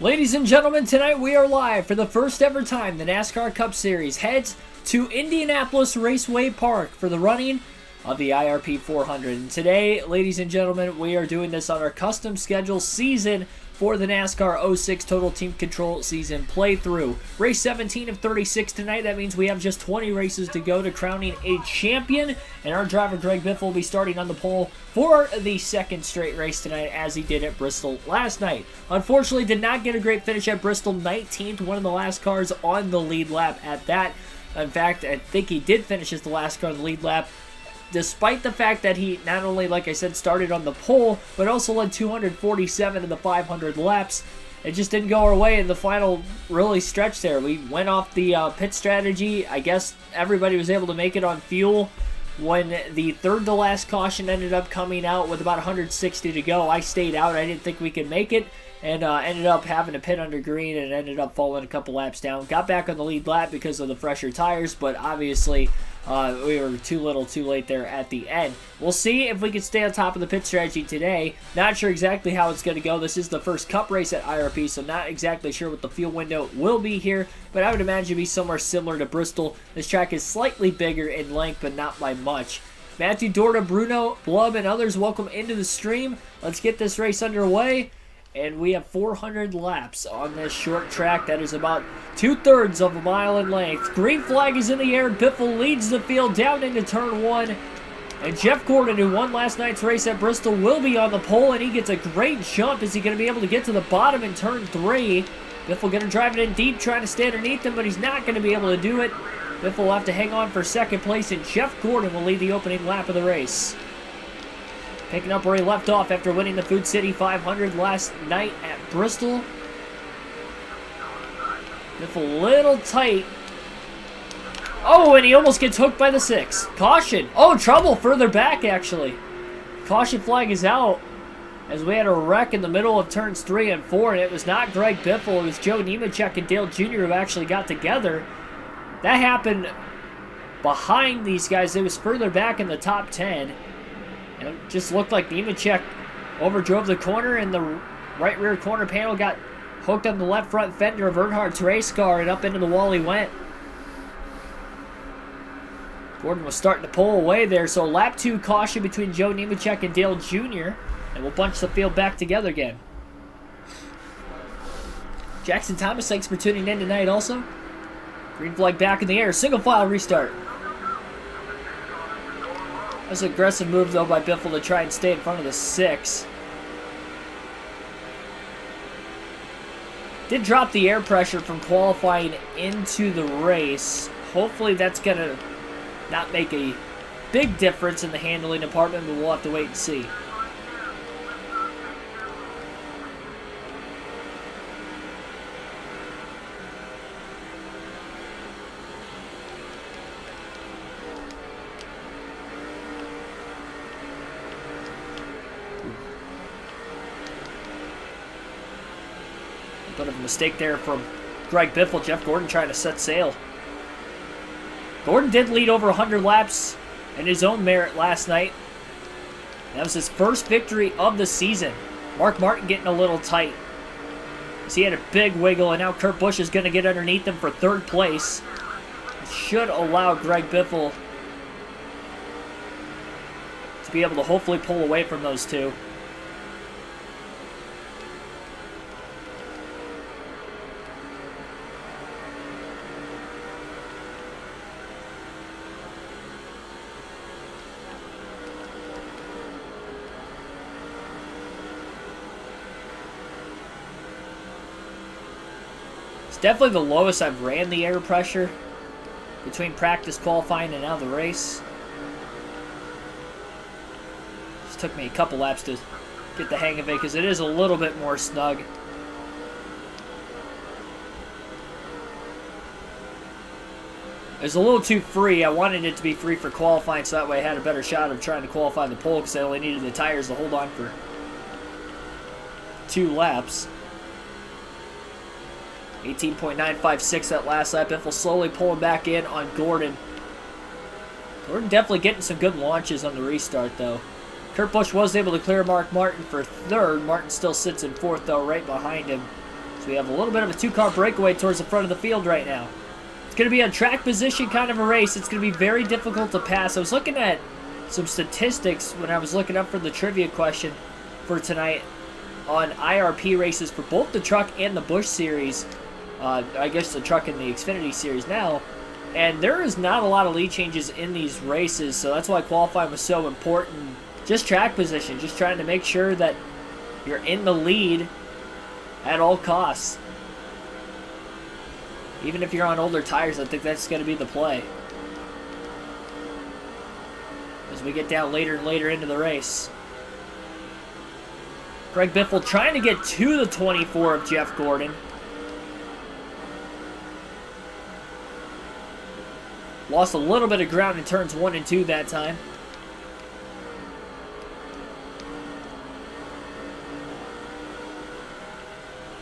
Ladies and gentlemen, tonight we are live for the first ever time the NASCAR Cup Series heads to Indianapolis Raceway Park for the running of the IRP 400. And today, ladies and gentlemen, we are doing this on our custom schedule season for the NASCAR 06 Total Team Control season playthrough. Race 17 of 36 tonight. That means we have just 20 races to go to crowning a champion. And our driver, Greg Biffle, will be starting on the pole for the second straight race tonight, as he did at Bristol last night. Unfortunately, did not get a great finish at Bristol. 19th, one of the last cars on the lead lap at that. In fact, I think he did finish as the last car on the lead lap, despite the fact that he not only, like I said, started on the pole, but also led 247 of the 500 laps. It just didn't go our way in the final really stretch there. We went off the pit strategy. I guess everybody was able to make it on fuel. When the third to last caution ended up coming out with about 160 to go, I stayed out. I didn't think we could make it, and ended up having to pit under green and ended up falling a couple laps down. Got back on the lead lap because of the fresher tires, but obviously we were too little too late there at the end. We'll see if we can stay on top of the pit strategy today. Not sure exactly how it's going to go. This is the first Cup race at IRP, so not exactly sure what the fuel window will be here, but I would imagine it'll be somewhere similar to Bristol. This track is slightly bigger in length, but not by much. Matthew, Dorda, Bruno, Blub, and others, welcome into the stream. Let's get this race underway. And we have 400 laps on this short track that is about 2/3 of a mile in length. Green flag is in the air. Biffle leads the field down into turn 1. And Jeff Gordon, who won last night's race at Bristol, will be on the pole, and he gets a great jump. Is he going to be able to get to the bottom in turn 3? Biffle going to drive it in deep, trying to stay underneath him, but he's not going to be able to do it. Biffle will have to hang on for second place, and Jeff Gordon will lead the opening lap of the race. Picking up where he left off after winning the Food City 500 last night at Bristol. Biffle a little tight. Oh, and he almost gets hooked by the 6. Caution. Oh, trouble further back, actually. Caution flag is out, as we had a wreck in the middle of turns 3 and 4, and it was not Greg Biffle. It was Joe Nemechek and Dale Jr. who actually got together. That happened behind these guys. It was further back in the top 10. And it just looked like Nemechek overdrove the corner, and the right rear corner panel got hooked on the left front fender of Earnhardt's race car, and up into the wall he went. Gordon was starting to pull away there, so lap 2 caution between Joe Nemechek and Dale Jr., and we'll bunch the field back together again. Jackson Thomas, thanks for tuning in tonight also. Green flag back in the air, single file restart. That's an aggressive move, though, by Biffle to try and stay in front of the 6. Did drop the air pressure from qualifying into the race. Hopefully that's going to not make a big difference in the handling department, but we'll have to wait and see. Bit of a mistake there from Greg Biffle. Jeff Gordon trying to set sail. Gordon did lead over 100 laps in his own merit last night. That was his first victory of the season. Mark Martin getting a little tight, as he had a big wiggle, and now Kurt Busch is going to get underneath him for third place. It should allow Greg Biffle to be able to hopefully pull away from those two. Definitely the lowest I've ran the air pressure between practice, qualifying, and now the race. Just took me a couple laps to get the hang of it, because it is a little bit more snug. It was a little too free. I wanted it to be free for qualifying, so that way I had a better shot of trying to qualify the pole, because I only needed the tires to hold on for 2 laps. 18.956 that last lap. Biffle slowly pulling back in on Gordon. Gordon definitely getting some good launches on the restart, though. Kurt Busch was able to clear Mark Martin for third. Martin still sits in fourth, though, right behind him. So we have a little bit of a two-car breakaway towards the front of the field right now. It's going to be a track position kind of a race. It's going to be very difficult to pass. I was looking at some statistics when I was looking up for the trivia question for tonight on IRP races for both the Truck and the Busch Series. I guess the Truck and the Xfinity Series now. And there is not a lot of lead changes in these races, so that's why qualifying was so important. Just track position, just trying to make sure that you're in the lead at all costs. Even if you're on older tires, I think that's going to be the play. As we get down later and later into the race. Greg Biffle trying to get to the 24 of Jeff Gordon. Lost a little bit of ground in turns 1 and 2 that time.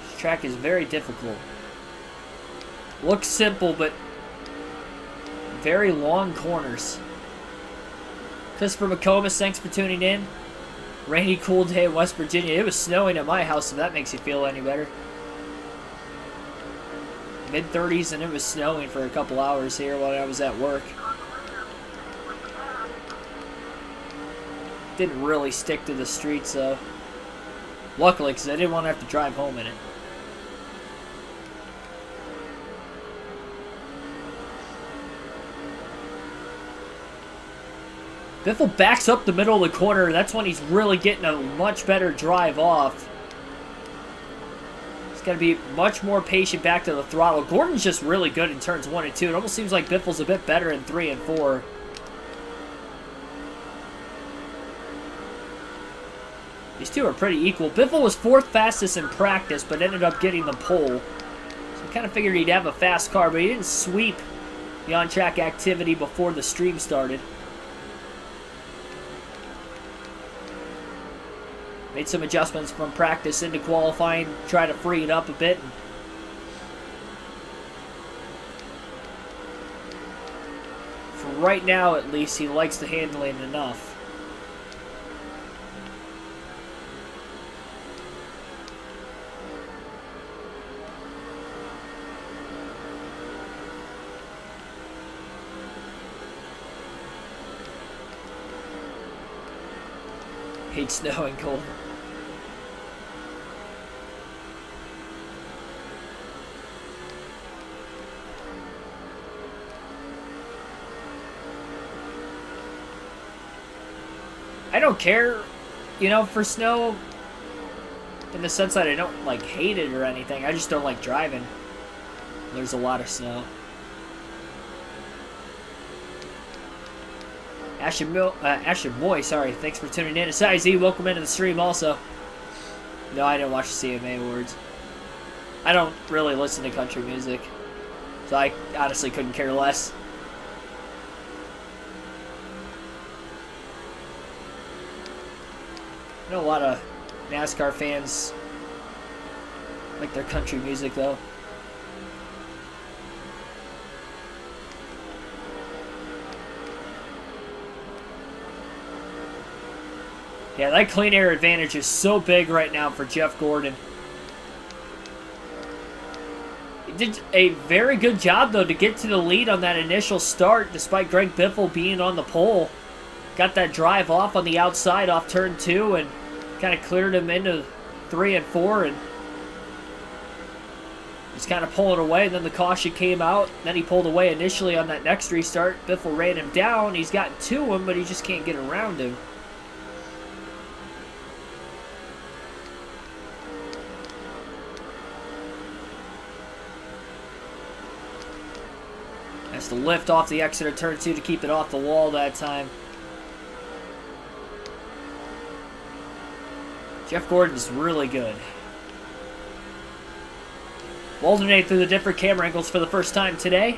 This track is very difficult. Looks simple, but very long corners. Christopher McComas, thanks for tuning in. Rainy, cool day in West Virginia. It was snowing at my house, if that makes you feel any better. Mid-30s, and it was snowing for a couple hours here while I was at work. Didn't really stick to the streets, though. Luckily, because I didn't want to have to drive home in it. Biffle backs up the middle of the corner. That's when he's really getting a much better drive off. He's got to be much more patient back to the throttle. Gordon's just really good in turns 1 and 2. It almost seems like Biffle's a bit better in 3 and 4. These two are pretty equal. Biffle was 4th fastest in practice, but ended up getting the pole. So I kind of figured he'd have a fast car, but he didn't sweep the on-track activity before the stream started. Made some adjustments from practice into qualifying, try to free it up a bit. For right now, at least, he likes the handling enough. Hate snow and cold. I don't care, you know, for snow in the sense that I don't, like, hate it or anything. I just don't like driving. There's a lot of snow. Ashton Moy, sorry. Thanks for tuning in. Asai Z, welcome into the stream also. No, I didn't watch the CMA Awards. I don't really listen to country music, so I honestly couldn't care less. I know a lot of NASCAR fans like their country music, though. Yeah, that clean air advantage is so big right now for Jeff Gordon. He did a very good job, though, to get to the lead on that initial start, despite Greg Biffle being on the pole. Got that drive off on the outside off turn 2 and kind of cleared him into 3 and 4 and was kind of pulling away. And then the caution came out. Then he pulled away initially on that next restart. Biffle ran him down. He's gotten to him, but he just can't get around him. Has to lift off the exit of turn 2 to keep it off the wall that time. Jeff Gordon's really good. We'll alternate through the different camera angles for the first time today.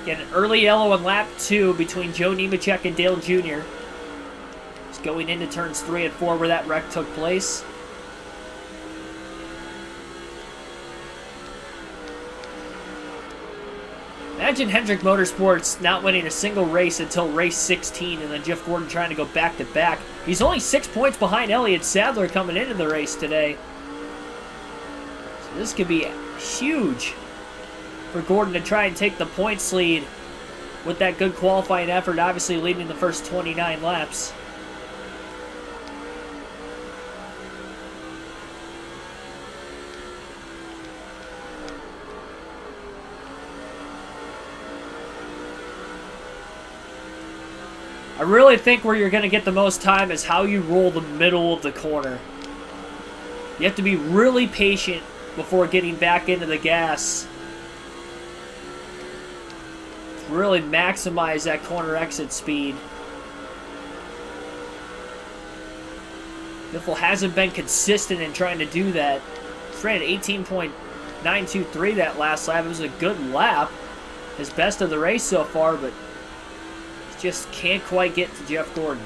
Get an early yellow on lap 2 between Joe Nemechek and Dale Jr. It's going into turns 3 and 4 where that wreck took place. Imagine Hendrick Motorsports not winning a single race until race 16, and then Jeff Gordon trying to go back-to-back. He's only 6 points behind Elliott Sadler coming into the race today. So this could be huge for Gordon to try and take the points lead with that good qualifying effort, obviously leading the first 29 laps. I really think where you're going to get the most time is how you roll the middle of the corner. You have to be really patient before getting back into the gas. Really maximize that corner exit speed. Biffle hasn't been consistent in trying to do that. He ran 18.923 that last lap. It was a good lap. His best of the race so far, but just can't quite get to Jeff Gordon.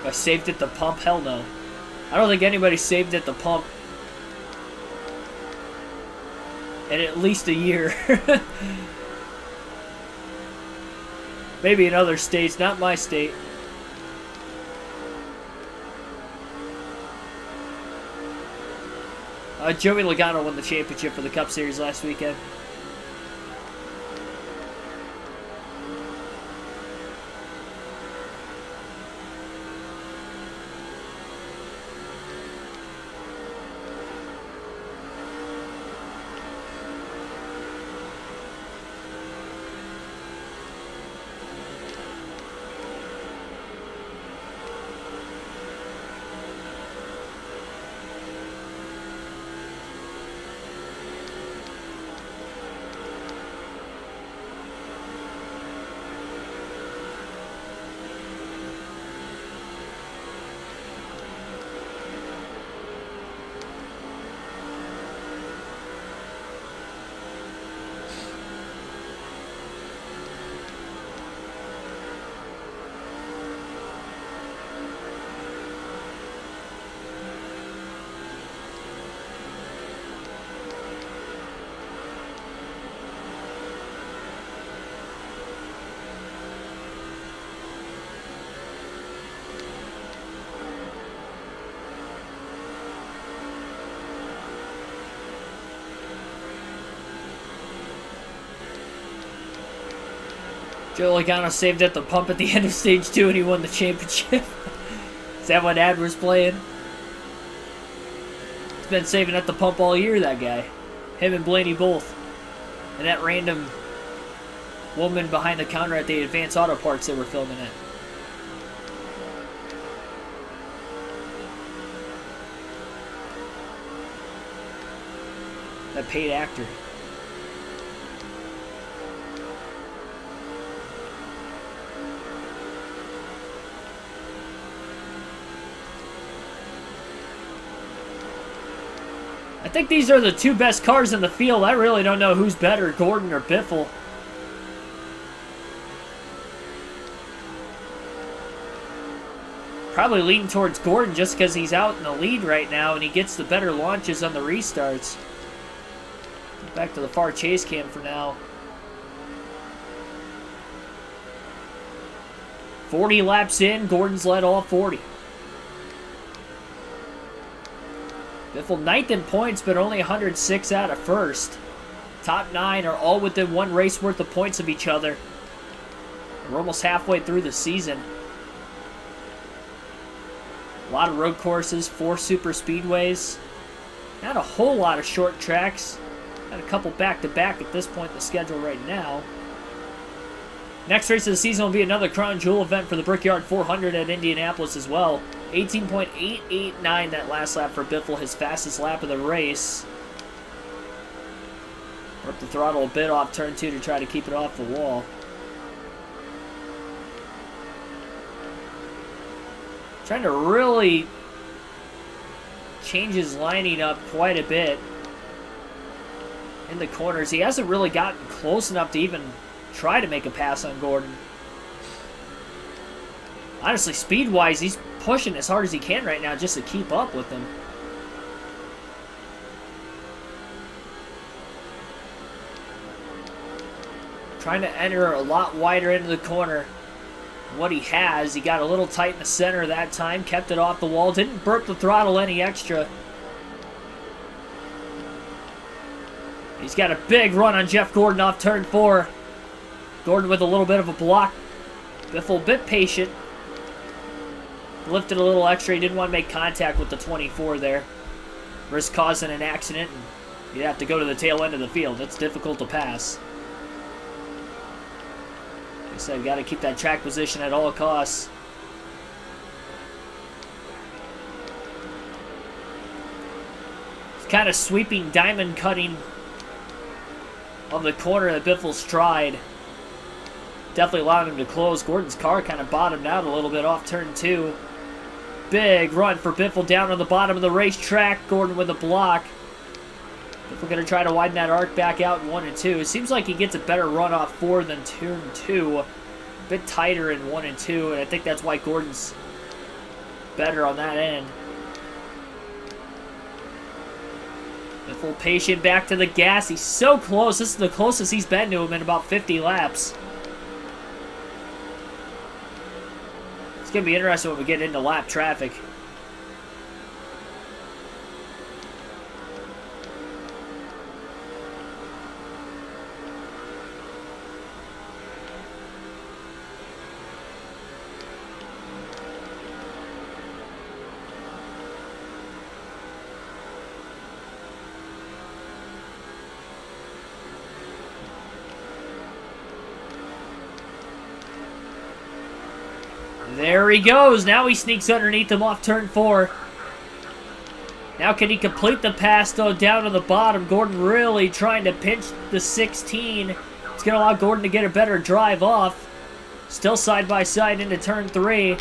If I saved at the pump? Hell no. I don't think anybody saved at the pump in at least a year. Maybe in other states, not my state. Joey Logano won the championship for the Cup Series last weekend. Joe Logano saved at the pump at the end of stage 2 and he won the championship. Is that what Ad was playing? He's been saving at the pump all year, that guy. Him and Blaney both. And that random woman behind the counter at the Advanced Auto Parts they were filming it. That paid actor. I think these are the two best cars in the field. I really don't know who's better, Gordon or Biffle. Probably leaning towards Gordon just because he's out in the lead right now and he gets the better launches on the restarts. Back to the far chase cam for now. 40 laps in, Gordon's led all 40. Biffle 9th in points, but only 106 out of first. Top 9 are all within one race worth of points of each other. We're almost halfway through the season. A lot of road courses, 4 super speedways. Not a whole lot of short tracks. Got a couple back-to-back at this point in the schedule right now. Next race of the season will be another Crown Jewel event for the Brickyard 400 at Indianapolis as well. 18.889 that last lap for Biffle, his fastest lap of the race. Worked the throttle a bit off turn 2 to try to keep it off the wall. Trying to really change his lining up quite a bit in the corners. He hasn't really gotten close enough to even try to make a pass on Gordon. Honestly, speed-wise, he's pushing as hard as he can right now just to keep up with him. Trying to enter a lot wider into the corner. What he has, he got a little tight in the center that time, kept it off the wall, didn't burp the throttle any extra. He's got a big run on Jeff Gordon off turn 4. Gordon with a little bit of a block. Biffle a bit patient. Lifted a little extra. He didn't want to make contact with the 24 there. Risk causing an accident, and you'd have to go to the tail end of the field. It's difficult to pass. Like I said, got to keep that track position at all costs. It's kind of sweeping diamond cutting of the corner at Biffle's stride. Definitely allowed him to close. Gordon's car kind of bottomed out a little bit off turn 2. Big run for Biffle down on the bottom of the racetrack. Gordon with a block. Biffle going to try to widen that arc back out in 1 and 2. It seems like he gets a better run off 4 than turn 2. A bit tighter in 1 and 2, and I think that's why Gordon's better on that end. Biffle patient back to the gas. He's so close. This is the closest he's been to him in about 50 laps. It's going to be interesting when we get into lap traffic. There he goes. Now he sneaks underneath him off turn 4. Now can he complete the pass, though, down to the bottom? Gordon really trying to pinch the 16. It's going to allow Gordon to get a better drive off. Still side by side into turn 3.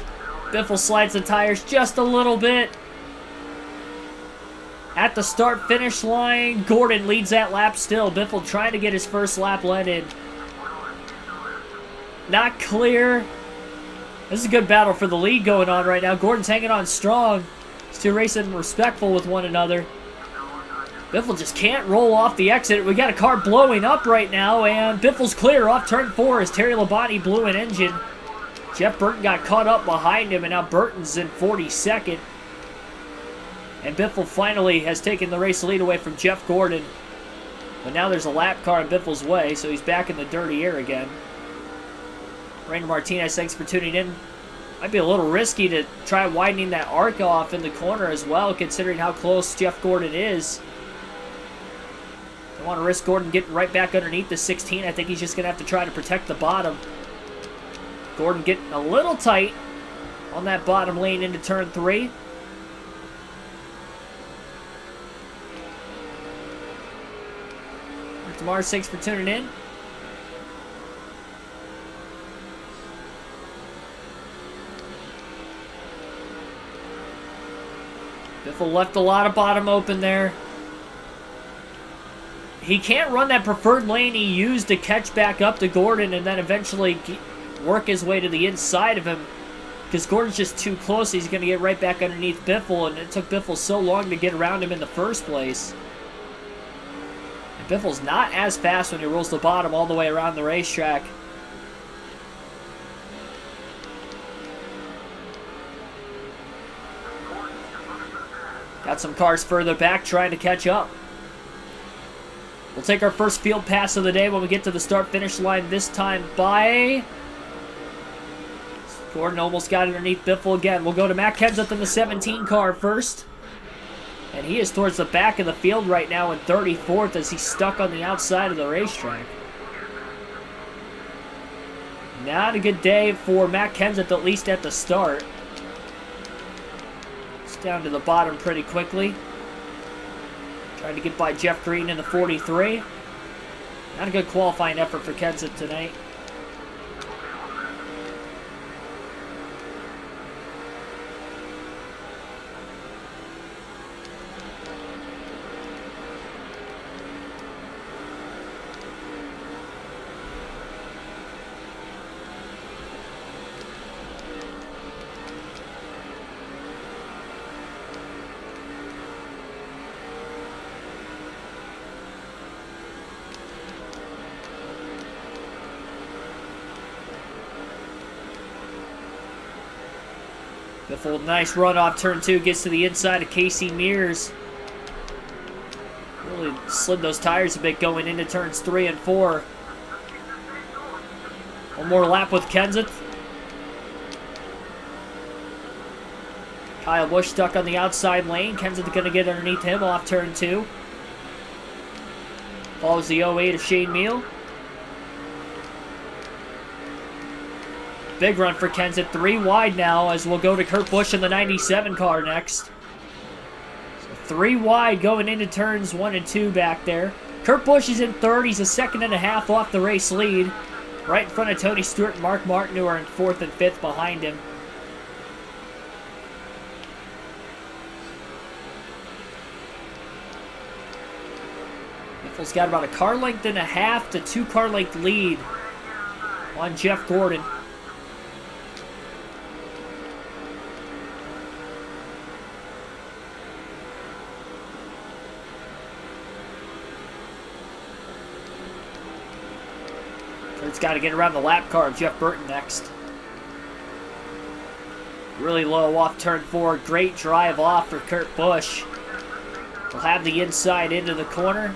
Biffle slides the tires just a little bit. At the start-finish line, Gordon leads that lap still. Biffle trying to get his first lap let in. Not clear. This is a good battle for the lead going on right now. Gordon's hanging on strong. These two racing respectful with one another. Biffle just can't roll off the exit. We got a car blowing up right now, and Biffle's clear off turn 4 as Terry Labonte blew an engine. Jeff Burton got caught up behind him, and now Burton's in 42nd. And Biffle finally has taken the race lead away from Jeff Gordon. But now there's a lap car in Biffle's way, so he's back in the dirty air again. Rainer Martinez, thanks for tuning in. Might be a little risky to try widening that arc off in the corner as well, considering how close Jeff Gordon is. Don't want to risk Gordon getting right back underneath the 16. I think he's just going to have to try to protect the bottom. Gordon getting a little tight on that bottom lane into turn 3. Mars, thanks for tuning in. Biffle left a lot of bottom open there. He can't run that preferred lane he used to catch back up to Gordon and then eventually work his way to the inside of him, because Gordon's just too close. He's going to get right back underneath Biffle, and it took Biffle so long to get around him in the first place. And Biffle's not as fast when he rolls the bottom all the way around the racetrack. Got some cars further back trying to catch up. We'll take our first field pass of the day when we get to the start-finish line, this time by... Gordon almost got underneath Biffle again. We'll go to Matt Kenseth in the 17 car first. And he is towards the back of the field right now in 34th as he's stuck on the outside of the racetrack. Not a good day for Matt Kenseth, at least at the start. Down to the bottom pretty quickly. Trying to get by Jeff Green in the 43. Not a good qualifying effort for Kenseth tonight. Biffle, nice run off turn 2, gets to the inside of Casey Mears. Really slid those tires a bit going into turns 3 and 4. One more lap with Kenseth. Kyle Busch stuck on the outside lane. Kenseth going to get underneath him off turn 2. Follows the 08 of Shane Meal. Big run for Kenseth, 3 wide now, as we'll go to Kurt Busch in the 97 car next. So 3 wide going into turns 1 and 2 back there. Kurt Busch is in third. He's a second and a half off the race lead. Right in front of Tony Stewart and Mark Martin, who are in 4th and 5th behind him. Biffle's got about a car length and a half to 2 car length lead on Jeff Gordon. Kurt's got to get around the lap car of Jeff Burton next. Really low off turn 4. Great drive off for Kurt Busch. He'll have the inside into the corner.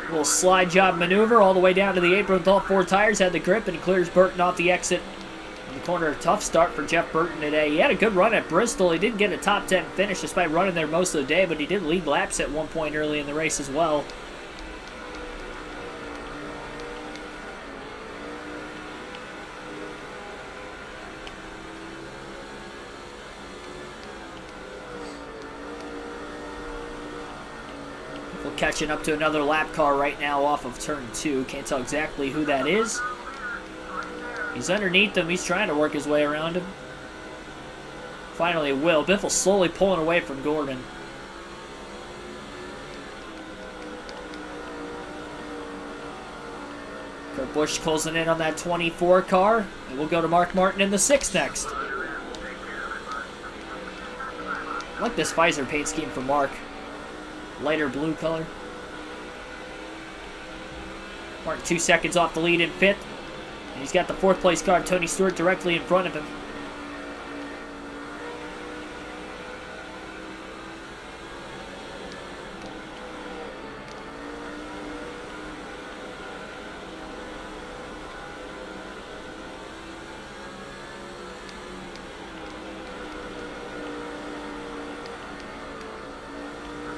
Little slide job maneuver all the way down to the apron with all 4 tires. Had the grip and he clears Burton off the exit in the corner. Tough start for Jeff Burton today. He had a good run at Bristol. He didn't get a top 10 finish despite running there most of the day, but he did lead laps at one point early in the race as well. Catching up to another lap car right now off of turn 2. Can't tell exactly who that is. He's underneath him. He's trying to work his way around him. Finally will. Biffle slowly pulling away from Gordon. Kurt Busch closing in on that 24 car. And we'll go to Mark Martin in the 6 next. I like this visor paint scheme for Mark. Lighter blue color. Martin 2 seconds off the lead in 5th. And he's got the 4th place car, Tony Stewart, directly in front of him.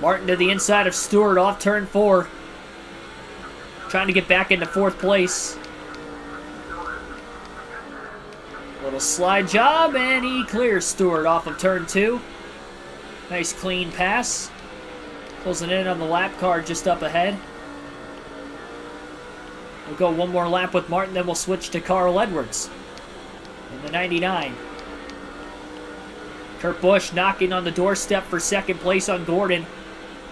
Martin to the inside of Stewart off turn 4. Trying to get back into 4th place. Little slide job, and he clears Stewart off of turn 2. Nice clean pass. Closing in on the lap car just up ahead. We'll go one more lap with Martin, then we'll switch to Carl Edwards in the 99. Kurt Busch knocking on the doorstep for 2nd place on Gordon.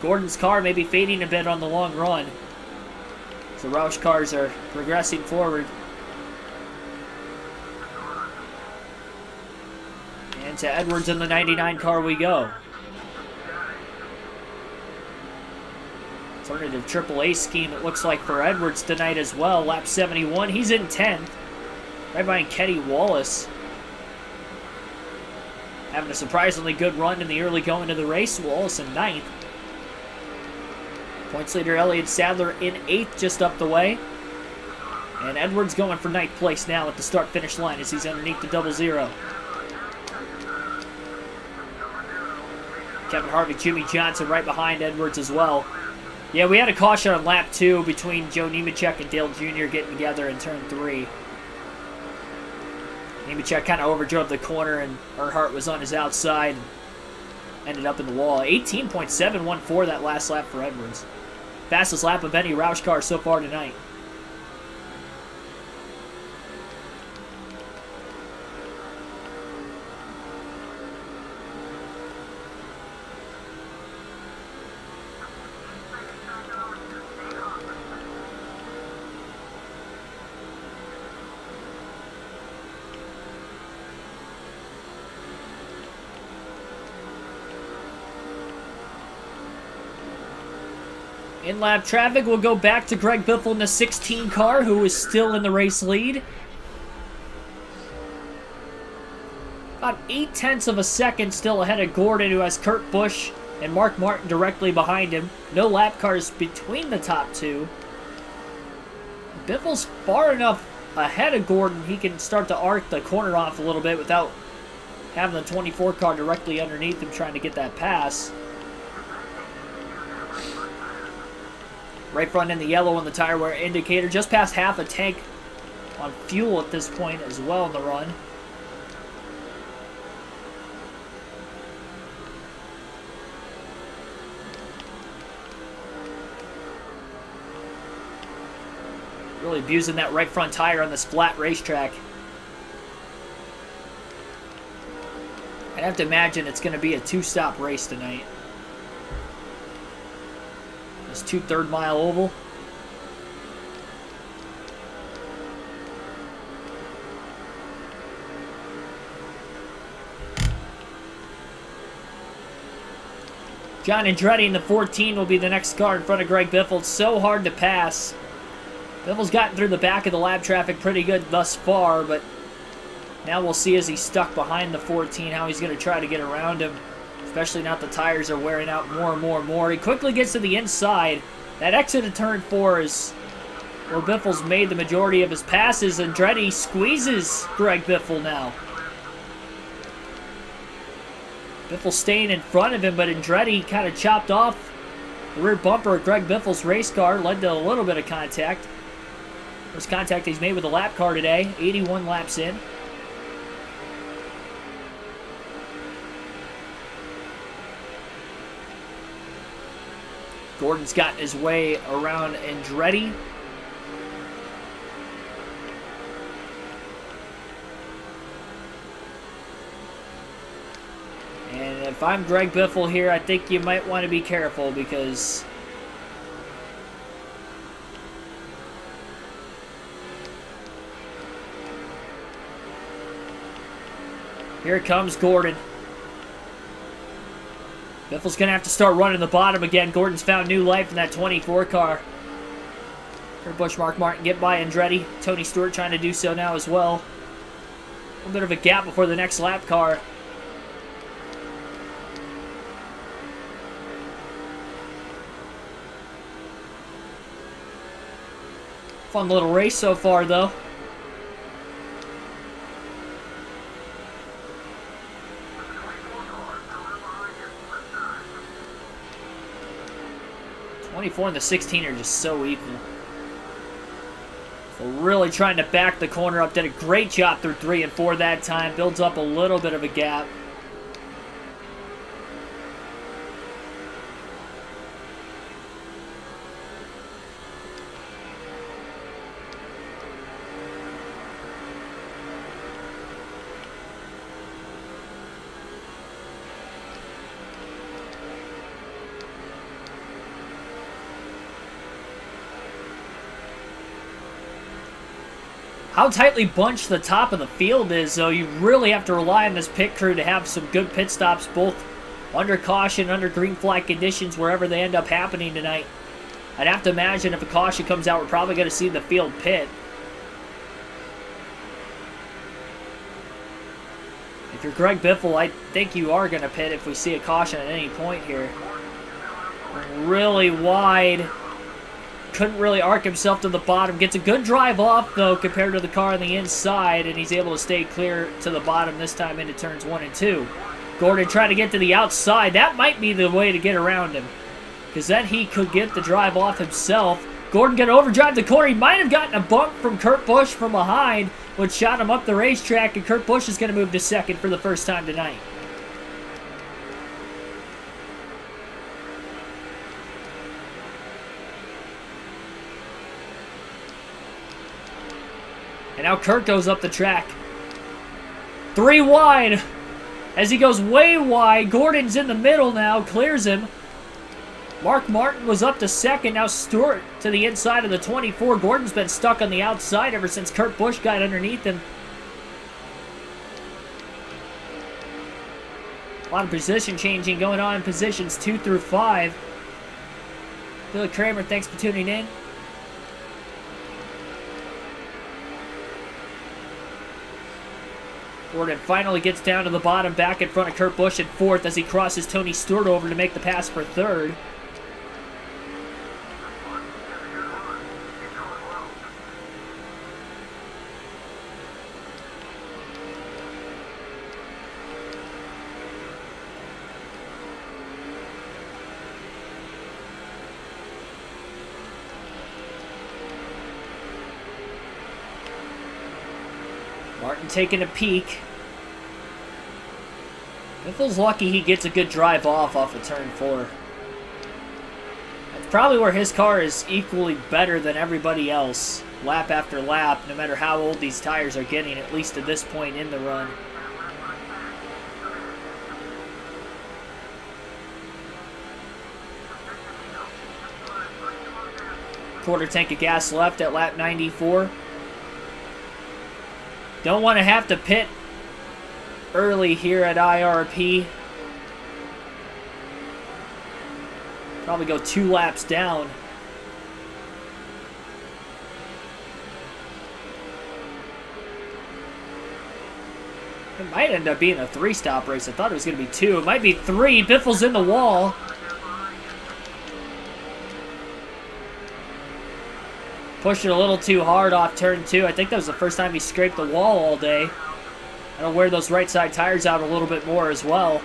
Gordon's car may be fading a bit on the long run. The Roush cars are progressing forward. And to Edwards in the 99 car we go. Alternative AAA scheme it looks like for Edwards tonight as well. Lap 71. He's in 10th. Right behind Kenny Wallace. Having a surprisingly good run in the early going of the race. Wallace in 9th. Points leader Elliott Sadler in 8th, just up the way. And Edwards going for 9th place now at the start-finish line as he's underneath the 00. Kevin Harvick, Jimmy Johnson right behind Edwards as well. Yeah, we had a caution on lap 2 between Joe Nemechek and Dale Jr. getting together in turn 3. Nemechek kind of overdrove the corner and Earnhardt was on his outside and ended up in the wall. 18.714 that last lap for Edwards. Fastest lap of any Roush car so far tonight. In-lap traffic will go back to Greg Biffle in the 16 car, who is still in the race lead. About 0.8 of a second still ahead of Gordon, who has Kurt Busch and Mark Martin directly behind him. No lap cars between the top two. Biffle's far enough ahead of Gordon, he can start to arc the corner off a little bit without having the 24 car directly underneath him trying to get that pass. Right front in the yellow on the tire wear indicator. Just past half a tank on fuel at this point as well in the run. Really abusing that right front tire on this flat racetrack. I'd have to imagine it's going to be a two-stop race tonight. This 2 third-mile oval. John Andretti in the 14 will be the next car in front of Greg Biffle. It's so hard to pass. Biffle's gotten through the back of the lap traffic pretty good thus far, but now we'll see as he's stuck behind the 14 how he's going to try to get around him, especially now that the tires are wearing out more and more and more. He quickly gets to the inside. That exit of turn 4 is where Biffle's made the majority of his passes. Andretti squeezes Greg Biffle now. Biffle staying in front of him, but Andretti kind of chopped off the rear bumper of Greg Biffle's race car, led to a little bit of contact. First contact he's made with a lap car today, 81 laps in. Gordon's gotten his way around Andretti. And if I'm Greg Biffle here, I think you might want to be careful because here comes Gordon. Biffle's going to have to start running the bottom again. Gordon's found new life in that 24 car. Kurt Busch, Mark Martin get by Andretti. Tony Stewart trying to do so now as well. A little bit of a gap before the next lap car. Fun little race so far, though. '24 and the 16 are just so equal. So really trying to back the corner up. Did a great job through 3 and 4 that time. Builds up a little bit of a gap. How tightly bunched the top of the field is, though, you really have to rely on this pit crew to have some good pit stops, both under caution, under green flag conditions, wherever they end up happening tonight. I'd have to imagine if a caution comes out, we're probably going to see the field pit. If you're Greg Biffle, I think you are going to pit if we see a caution at any point here. Really wide. Couldn't really arc himself to the bottom. Gets a good drive off, though, compared to the car on the inside, and he's able to stay clear to the bottom this time into turns 1 and 2. Gordon trying to get to the outside. That might be the way to get around him, because then he could get the drive off himself. Gordon going to overdrive the corner. He might have gotten a bump from Kurt Busch from behind, which shot him up the racetrack, and Kurt Busch is going to move to second for the first time tonight. And now Kurt goes up the track. 3 wide. As he goes way wide, Gordon's in the middle now, clears him. Mark Martin was up to second. Now Stewart to the inside of the 24. Gordon's been stuck on the outside ever since Kurt Busch got underneath him. A lot of position changing going on in positions 2 through 5. Billy Kramer, thanks for tuning in. Gordon finally gets down to the bottom, back in front of Kurt Busch in fourth as he crosses Tony Stewart over to make the pass for third. Martin taking a peek. Biffle's lucky he gets a good drive off of turn 4. That's probably where his car is equally better than everybody else, lap after lap, no matter how old these tires are getting, at least at this point in the run. Quarter tank of gas left at lap 94. Don't want to have to pit early here at IRP. Probably go 2 laps down. It might end up being a 3-stop race. I thought it was going to be 2. It might be 3. Biffle's in the wall. Pushed it a little too hard off turn 2. I think that was the first time he scraped the wall all day. I'll wear those right side tires out a little bit more as well.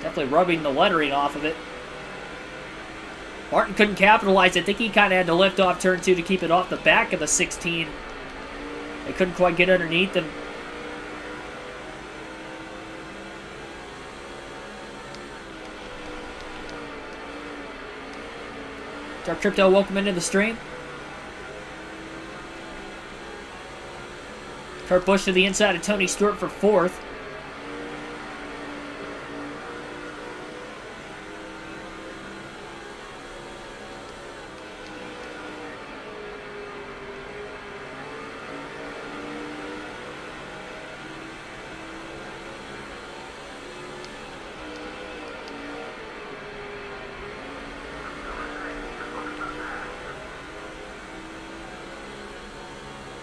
Definitely rubbing the lettering off of it. Martin couldn't capitalize. I think he kind of had to lift off turn 2 to keep it off the back of the 16. They couldn't quite get underneath him. Dark Crypto, welcome into the stream. Kurt Busch to the inside of Tony Stewart for 4th.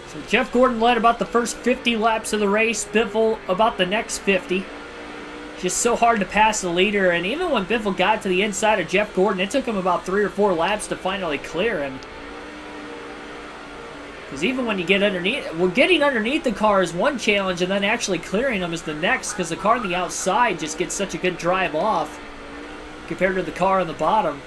So Jeff Gordon led about the first 50 laps of the race. Biffle about the next 50. Just so hard to pass the leader. And even when Biffle got to the inside of Jeff Gordon, it took him about 3 or 4 laps to finally clear him. Because even when you get underneath, well, getting underneath the car is one challenge, and then actually clearing them is the next, because the car on the outside just gets such a good drive off compared to the car on the bottom.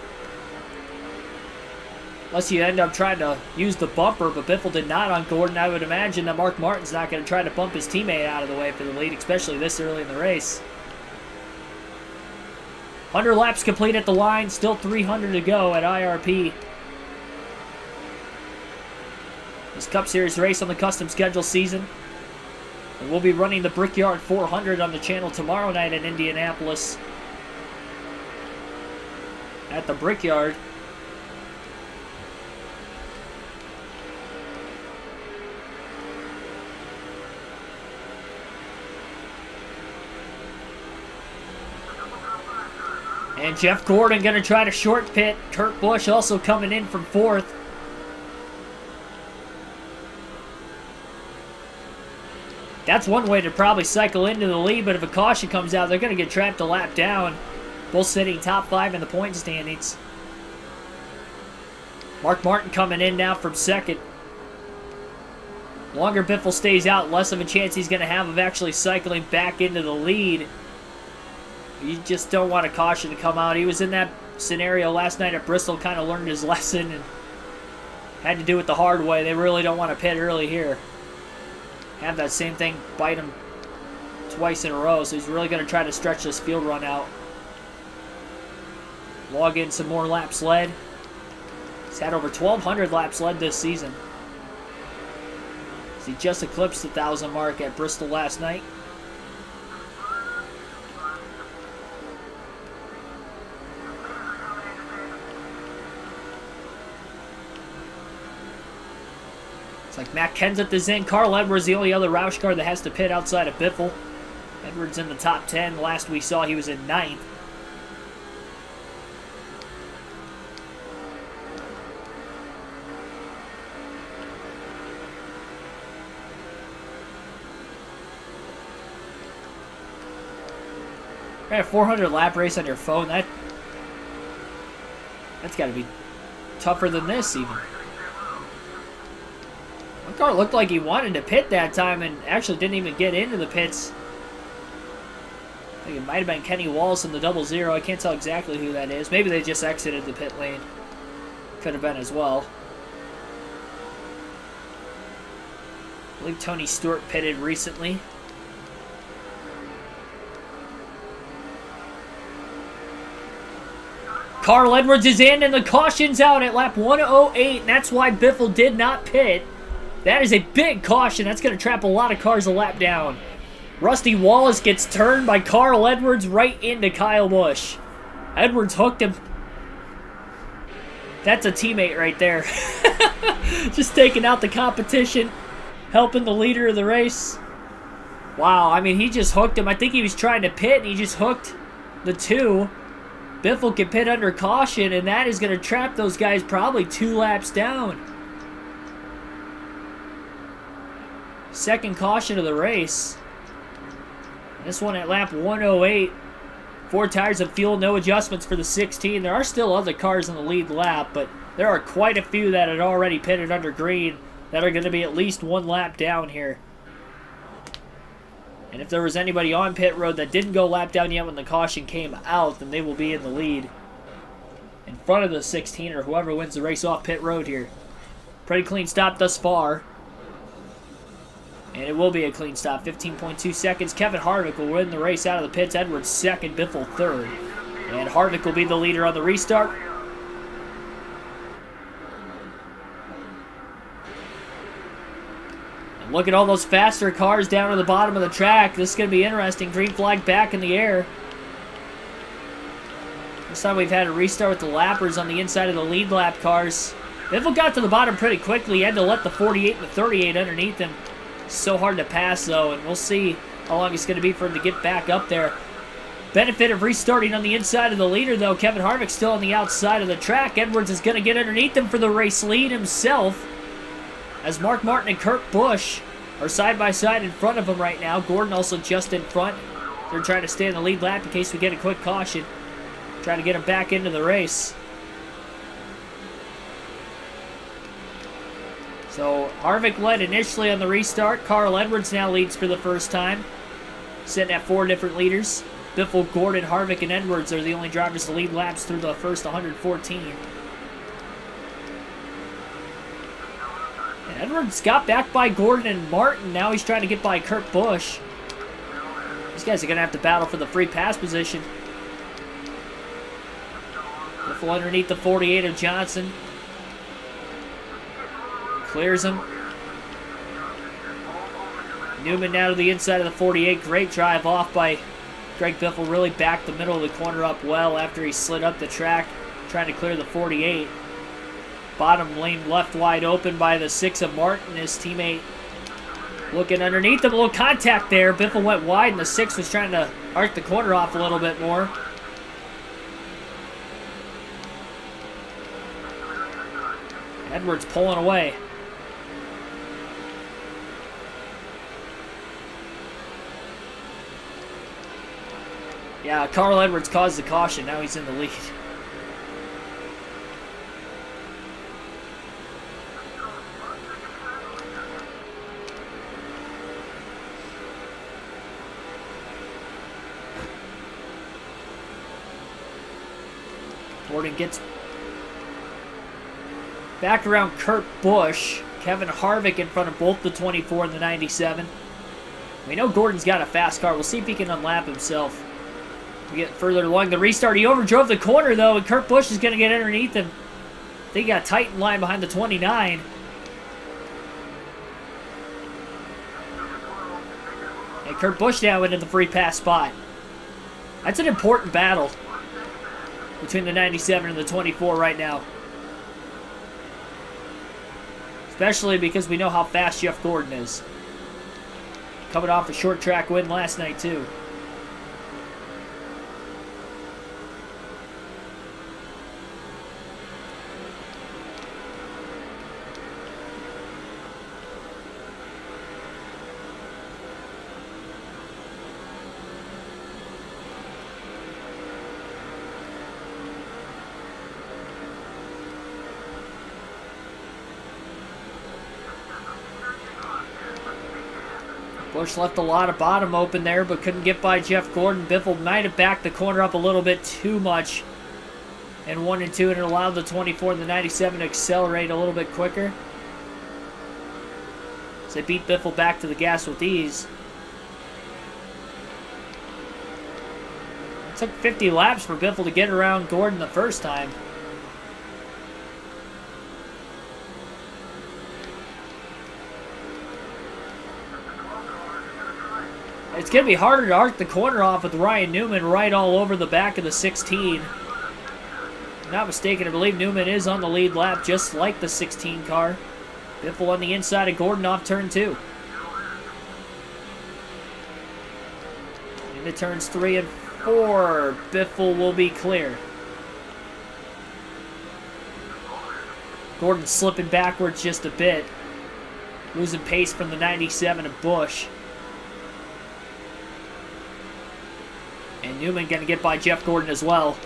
Unless you end up trying to use the bumper, but Biffle did not on Gordon. I would imagine that Mark Martin's not going to try to bump his teammate out of the way for the lead, especially this early in the race. 100 laps complete at the line, still 300 to go at IRP. This Cup Series race on the custom schedule season. And we'll be running the Brickyard 400 on the channel tomorrow night in Indianapolis. At the Brickyard. And Jeff Gordon going to try to short pit. Kurt Busch also coming in from 4th. That's one way to probably cycle into the lead, but if a caution comes out, they're going to get trapped a lap down. Both sitting top 5 in the point standings. Mark Martin coming in now from 2nd. Longer Biffle stays out, less of a chance he's going to have of actually cycling back into the lead. You just don't want a caution to come out. He was in that scenario last night at Bristol, kind of learned his lesson and had to do it the hard way. They really don't want to pit early here. Have that same thing bite him twice in a row, so he's really going to try to stretch this field run out. Log in some more laps led. He's had over 1,200 laps led this season. He just eclipsed the 1,000 mark at Bristol last night. It's like Matt Kenseth is in. Carl Edwards, the only other Roush car that has to pit outside of Biffle. Edwards in the top 10. Last we saw, he was in 9th. Right, a 400 lap race on your phone, that's got to be tougher than this even. One car looked like he wanted to pit that time and actually didn't even get into the pits. I think it might have been Kenny Wallace in the 00. I can't tell exactly who that is. Maybe they just exited the pit lane. Could have been as well. I believe Tony Stewart pitted recently. Carl Edwards is in and the caution's out at lap 108. And that's why Biffle did not pit. That is a big caution. That's going to trap a lot of cars a lap down. Rusty Wallace gets turned by Carl Edwards right into Kyle Busch. Edwards hooked him. That's a teammate right there. Just taking out the competition. Helping the leader of the race. Wow, I mean, he just hooked him. I think he was trying to pit and he just hooked the two. Biffle can pit under caution and that is going to trap those guys probably 2 laps down. Second caution of the race. This one at lap 108. 4 tires of fuel, no adjustments for the 16. There are still other cars in the lead lap, but there are quite a few that had already pitted under green that are going to be at least 1 lap down here. And if there was anybody on pit road that didn't go lap down yet when the caution came out, then they will be in the lead in front of the 16 or whoever wins the race off pit road here. Pretty clean stop thus far. And it will be a clean stop. 15.2 seconds. Kevin Harvick will win the race out of the pits. Edwards second, Biffle third. And Harvick will be the leader on the restart. And look at all those faster cars down to the bottom of the track. This is going to be interesting. Green flag back in the air. This time we've had a restart with the lappers on the inside of the lead lap cars. Biffle got to the bottom pretty quickly. He had to let the 48 and the 38 underneath him. So hard to pass, though, and we'll see how long it's going to be for him to get back up there. Benefit of restarting on the inside of the leader, though. Kevin Harvick still on the outside of the track. Edwards is going to get underneath him for the race lead himself, as Mark Martin and Kurt Busch are side by side in front of him right now. Gordon also just in front. They're trying to stay in the lead lap in case we get a quick caution. Trying to get him back into the race. So Harvick led initially on the restart. Carl Edwards now leads for the first time, sitting at 4 different leaders. Biffle, Gordon, Harvick, and Edwards are the only drivers to lead laps through the first 114. And Edwards got back by Gordon and Martin. Now he's trying to get by Kurt Busch. These guys are going to have to battle for the free pass position. Biffle underneath the 48 of Johnson. Clears him. Newman now to the inside of the 48. Great drive off by Greg Biffle. Really backed the middle of the corner up well after he slid up the track trying to clear the 48. Bottom lane left wide open by the 6 of Martin. His teammate looking underneath him. A little contact there. Biffle went wide and the 6 was trying to arc the corner off a little bit more. Edwards pulling away. Yeah, Carl Edwards caused the caution. Now he's in the lead. Gordon gets back around Kurt Busch. Kevin Harvick in front of both the 24 and the 97. We know Gordon's got a fast car. We'll see if he can unlap himself. We get further along the restart. He overdrove the corner, though, and Kurt Busch is going to get underneath him. I think he got tight in line behind the 29. And Kurt Busch now into the free pass spot. That's an important battle between the 97 and the 24 right now. Especially because we know how fast Jeff Gordon is. Coming off a short track win last night, too. Busch left a lot of bottom open there, but couldn't get by Jeff Gordon. Biffle might have backed the corner up a little bit too much in 1 and 2, and it allowed the 24 and the 97 to accelerate a little bit quicker. So they beat Biffle back to the gas with ease. It took 50 laps for Biffle to get around Gordon the first time. It's going to be harder to arc the corner off with Ryan Newman right all over the back of the 16. If I'm not mistaken, I believe Newman is on the lead lap, just like the 16 car. Biffle on the inside of Gordon off turn 2. Into turns 3 and 4, Biffle will be clear. Gordon slipping backwards just a bit. Losing pace from the 97 of Busch. And Newman going to get by Jeff Gordon as well.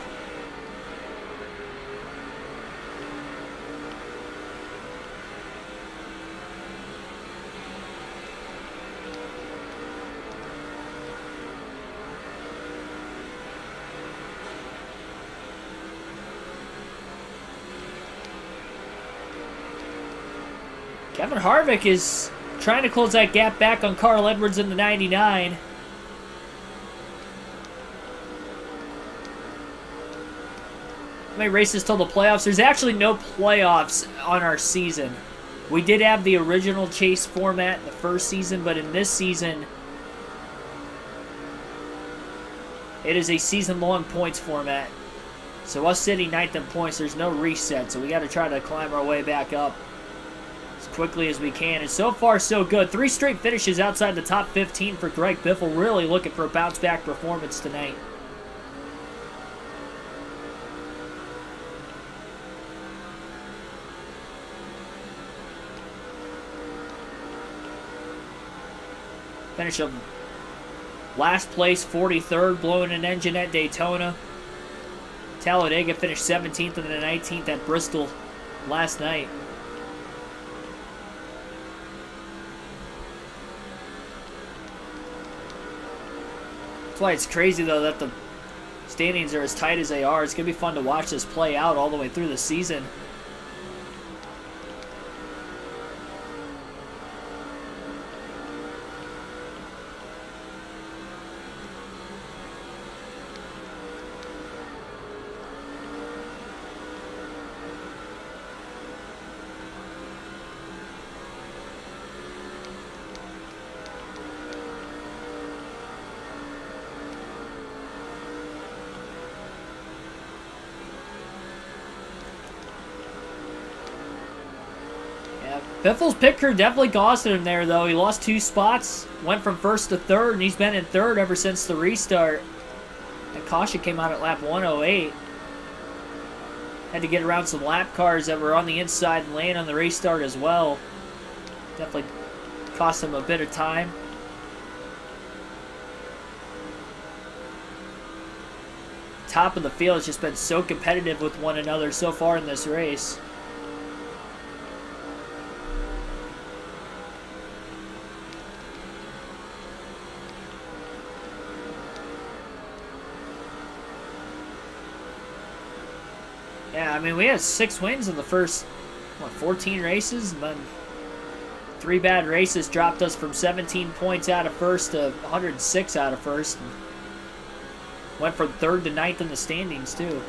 Kevin Harvick is trying to close that gap back on Carl Edwards in the 99. How many races till the playoffs? There's actually no playoffs on our season. We did have the original chase format in the first season, but in this season, it is a season-long points format. So us sitting 9th in points, there's no reset, so we got to try to climb our way back up as quickly as we can. And so far, so good. 3 straight finishes outside the top 15 for Greg Biffle. Really looking for a bounce-back performance tonight. Finish of last place, 43rd, blowing an engine at Daytona. Talladega finished 17th and then 19th at Bristol last night. That's why it's crazy, though, that the standings are as tight as they are. It's going to be fun to watch this play out all the way through the season. Biffle's pit crew definitely costed him there, though. He lost 2 spots, went from 1st to 3rd, and he's been in 3rd ever since the restart. That caution came out at lap 108. Had to get around some lap cars that were on the inside and land on the restart as well. Definitely cost him a bit of time. Top of the field has just been so competitive with one another so far in this race. Yeah, I mean, we had 6 wins in the first, 14 races, and then 3 bad races dropped us from 17 points out of first to 106 out of first. And went from 3rd to 9th in the standings, too.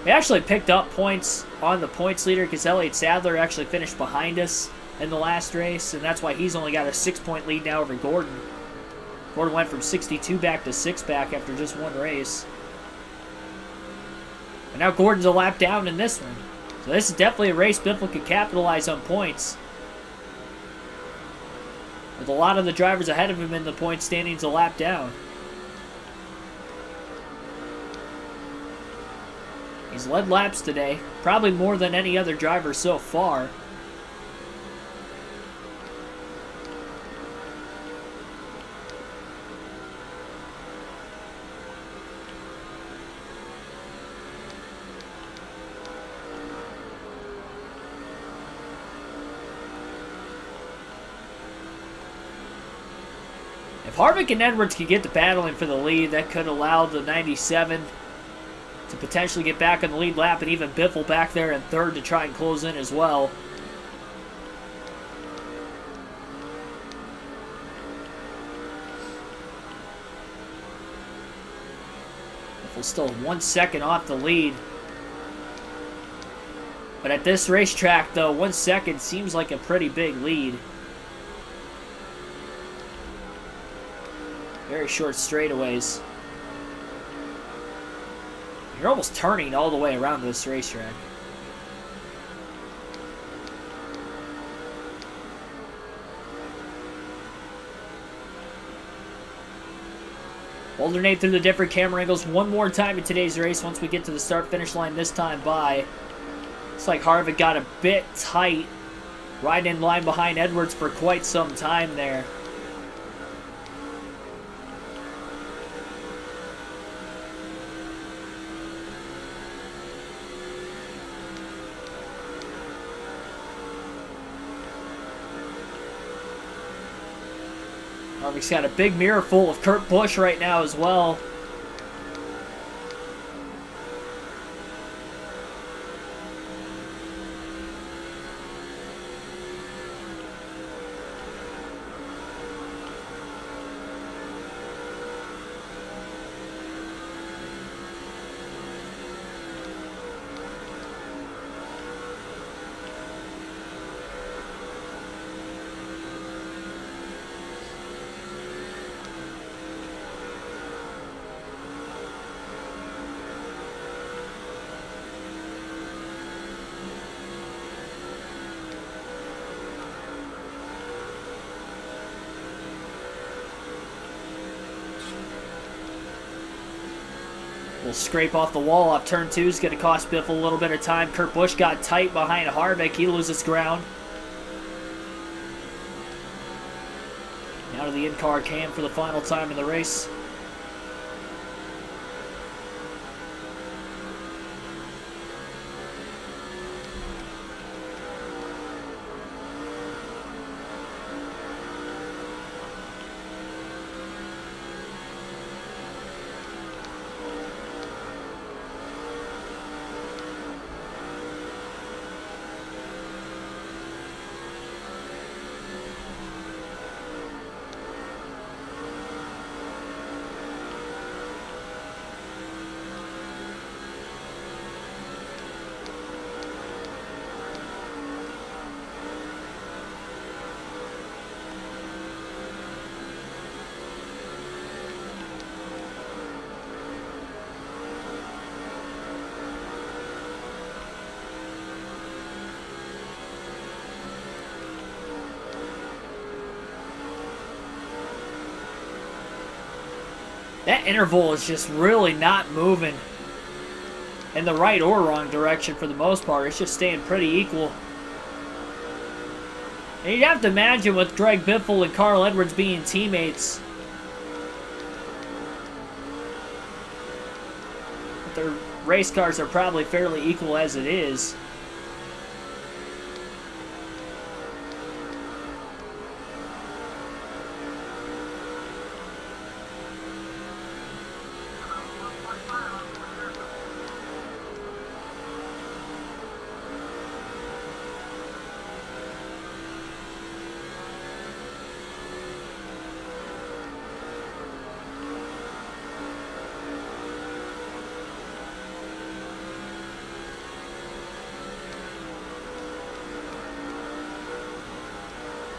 We actually picked up points on the points leader because Elliott Sadler actually finished behind us in the last race, and that's why he's only got a 6-point lead now over Gordon. Gordon went from 62 back to 6 back after just 1 race. And now Gordon's a lap down in this one. So this is definitely a race Biffle could capitalize on points. With a lot of the drivers ahead of him in the point standings a lap down. He's led laps today, probably more than any other driver so far. If Harvick and Edwards could get to battling for the lead, that could allow the 97 to potentially get back on the lead lap, and even Biffle back there in third to try and close in as well. Biffle's still 1 second off the lead. But at this racetrack, though, 1 second seems like a pretty big lead. Very short straightaways. You're almost turning all the way around this racetrack. Alternate through the different camera angles one more time in today's race once we get to the start-finish line, this time by. Looks like Harvick got a bit tight, riding in line behind Edwards for quite some time there. Harvick's got a big mirror full of Kurt Busch right now as well. Will scrape off the wall off turn 2. Is going to cost Biffle a little bit of time. Kurt Busch got tight behind Harvick. He loses ground. Now to the in-car cam for the final time in the race. That interval is just really not moving in the right or wrong direction for the most part. It's just staying pretty equal. And you'd have to imagine with Greg Biffle and Carl Edwards being teammates, their race cars are probably fairly equal as it is.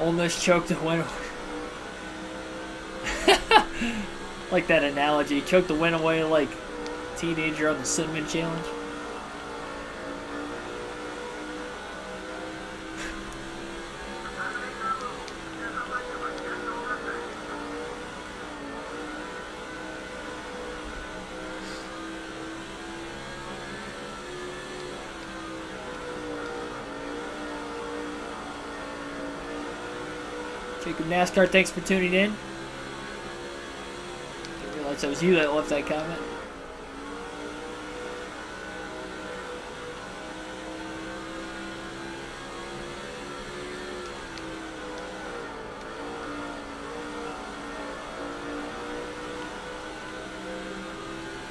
Almost choked the win. Like that analogy. Choked the win away like a teenager on the Cinnamon Challenge. Jacob NASCAR, thanks for tuning in. Didn't realize that was you that left that comment.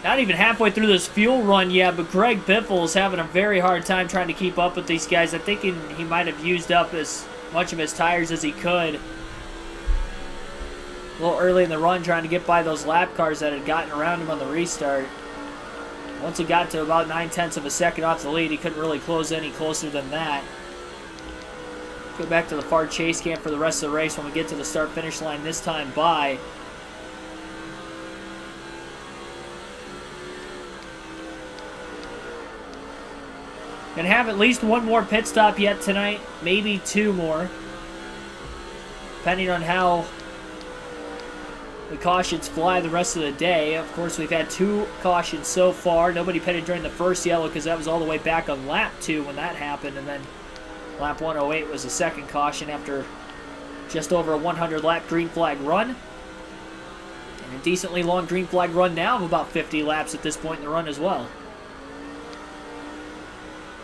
Not even halfway through this fuel run yet, but Greg Biffle is having a very hard time trying to keep up with these guys. I think he might have used up as much of his tires as he could. A little early in the run trying to get by those lap cars that had gotten around him on the restart. Once he got to about 9/10 of a second off the lead, he couldn't really close any closer than that. Go back to the far chase cam for the rest of the race when we get to the start-finish line this time by. Gonna have at least one more pit stop yet tonight, maybe two more, depending on how the cautions fly the rest of the day. Of course, we've had 2 cautions so far. Nobody pitted during the first yellow because that was all the way back on lap 2 when that happened, and then lap 108 was the second caution after just over a 100-lap green flag run. And a decently long green flag run now of about 50 laps at this point in the run as well.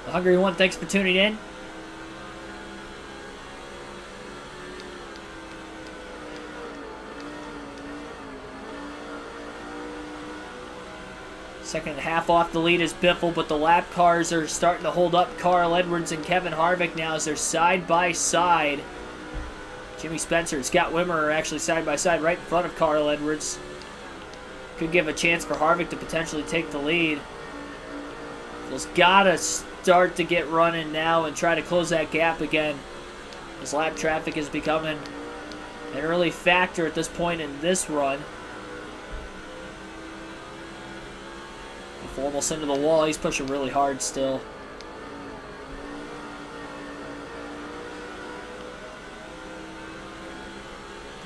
The Hungry One, thanks for tuning in. Second and a half off the lead is Biffle, but the lap cars are starting to hold up Carl Edwards and Kevin Harvick now as they're side by side. Jimmy Spencer and Scott Wimmer are actually side by side right in front of Carl Edwards. Could give a chance for Harvick to potentially take the lead. He's got to start to get running now and try to close that gap again, as lap traffic is becoming an early factor at this point in this run. Biffle almost into the wall. He's pushing really hard still.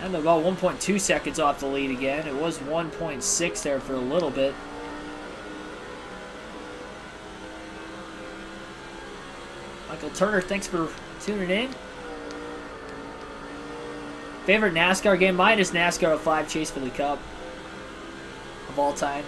And about 1.2 seconds off the lead again. It was 1.6 there for a little bit. Michael Turner, thanks for tuning in. Favorite NASCAR game? Mine is NASCAR 05 Chase for the Cup of all time.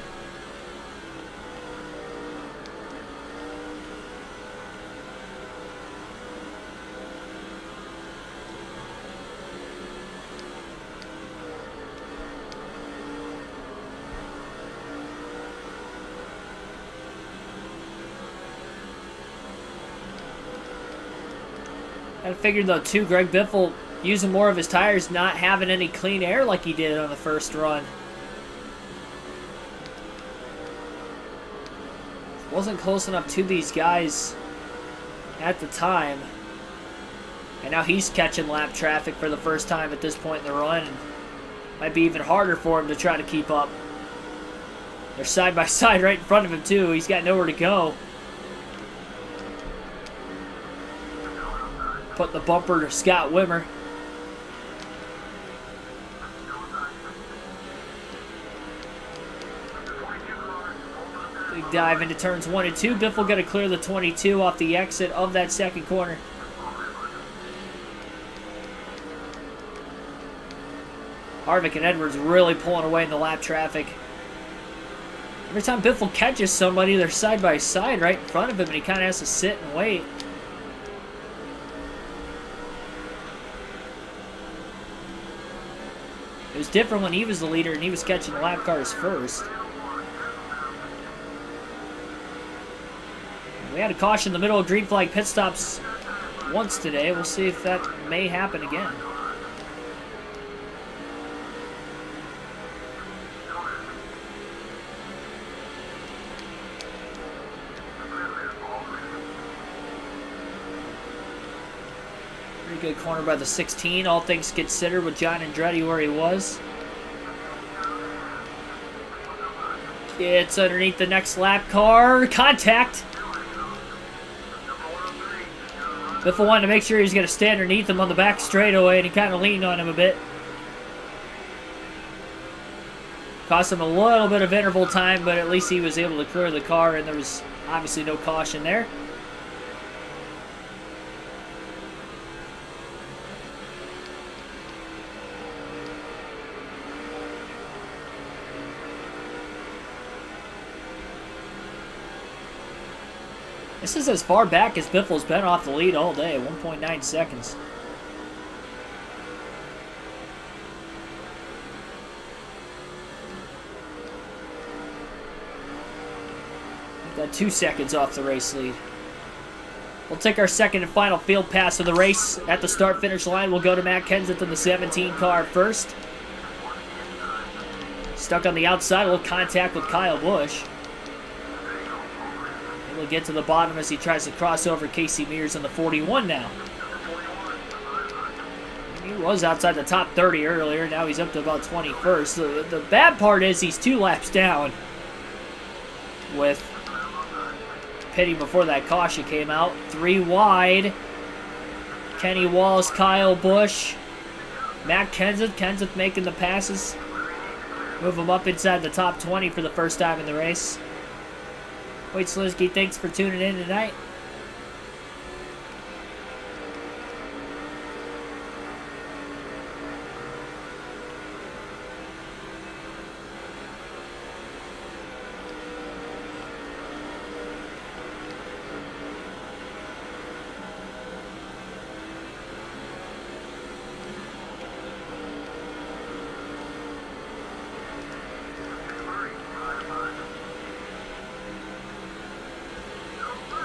I figured though too, Greg Biffle using more of his tires, not having any clean air like he did on the first run. Wasn't close enough to these guys at the time. And now he's catching lap traffic for the first time at this point in the run. And might be even harder for him to try to keep up. They're side by side right in front of him too. He's got nowhere to go. Put the bumper to Scott Wimmer. Big dive into turns 1 and 2. Biffle going to clear the 22 off the exit of that second corner. Harvick and Edwards really pulling away in the lap traffic. Every time Biffle catches somebody, they're side by side right in front of him, and he kind of has to sit and wait. It was different when he was the leader and he was catching the lap cars first. We had a caution in the middle of green flag pit stops once today. We'll see if that may happen again. Pretty good corner by the 16, all things considered, with John Andretti where he was. It's underneath the next lap car. Contact! Biffle wanted to make sure he was going to stay underneath him on the back straightaway, and he kind of leaned on him a bit. Cost him a little bit of interval time, but at least he was able to clear the car, and there was obviously no caution there. This is as far back as Biffle's been off the lead all day, 1.9 seconds. Got 2 seconds off the race lead. We'll take our second and final field pass of the race. At the start-finish line, we'll go to Matt Kenseth in the 17 car first. Stuck on the outside, a little contact with Kyle Busch. And we'll get to the bottom as he tries to cross over Casey Mears in the 41 now. He was outside the top 30 earlier. Now he's up to about 21st. The bad part is he's 2 laps down with pitting before that caution came out. 3 wide. Kenny Wallace, Kyle Busch, Matt Kenseth. Kenseth making the passes. Move him up inside the top 20 for the first time in the race. Wade Slisky, thanks for tuning in tonight.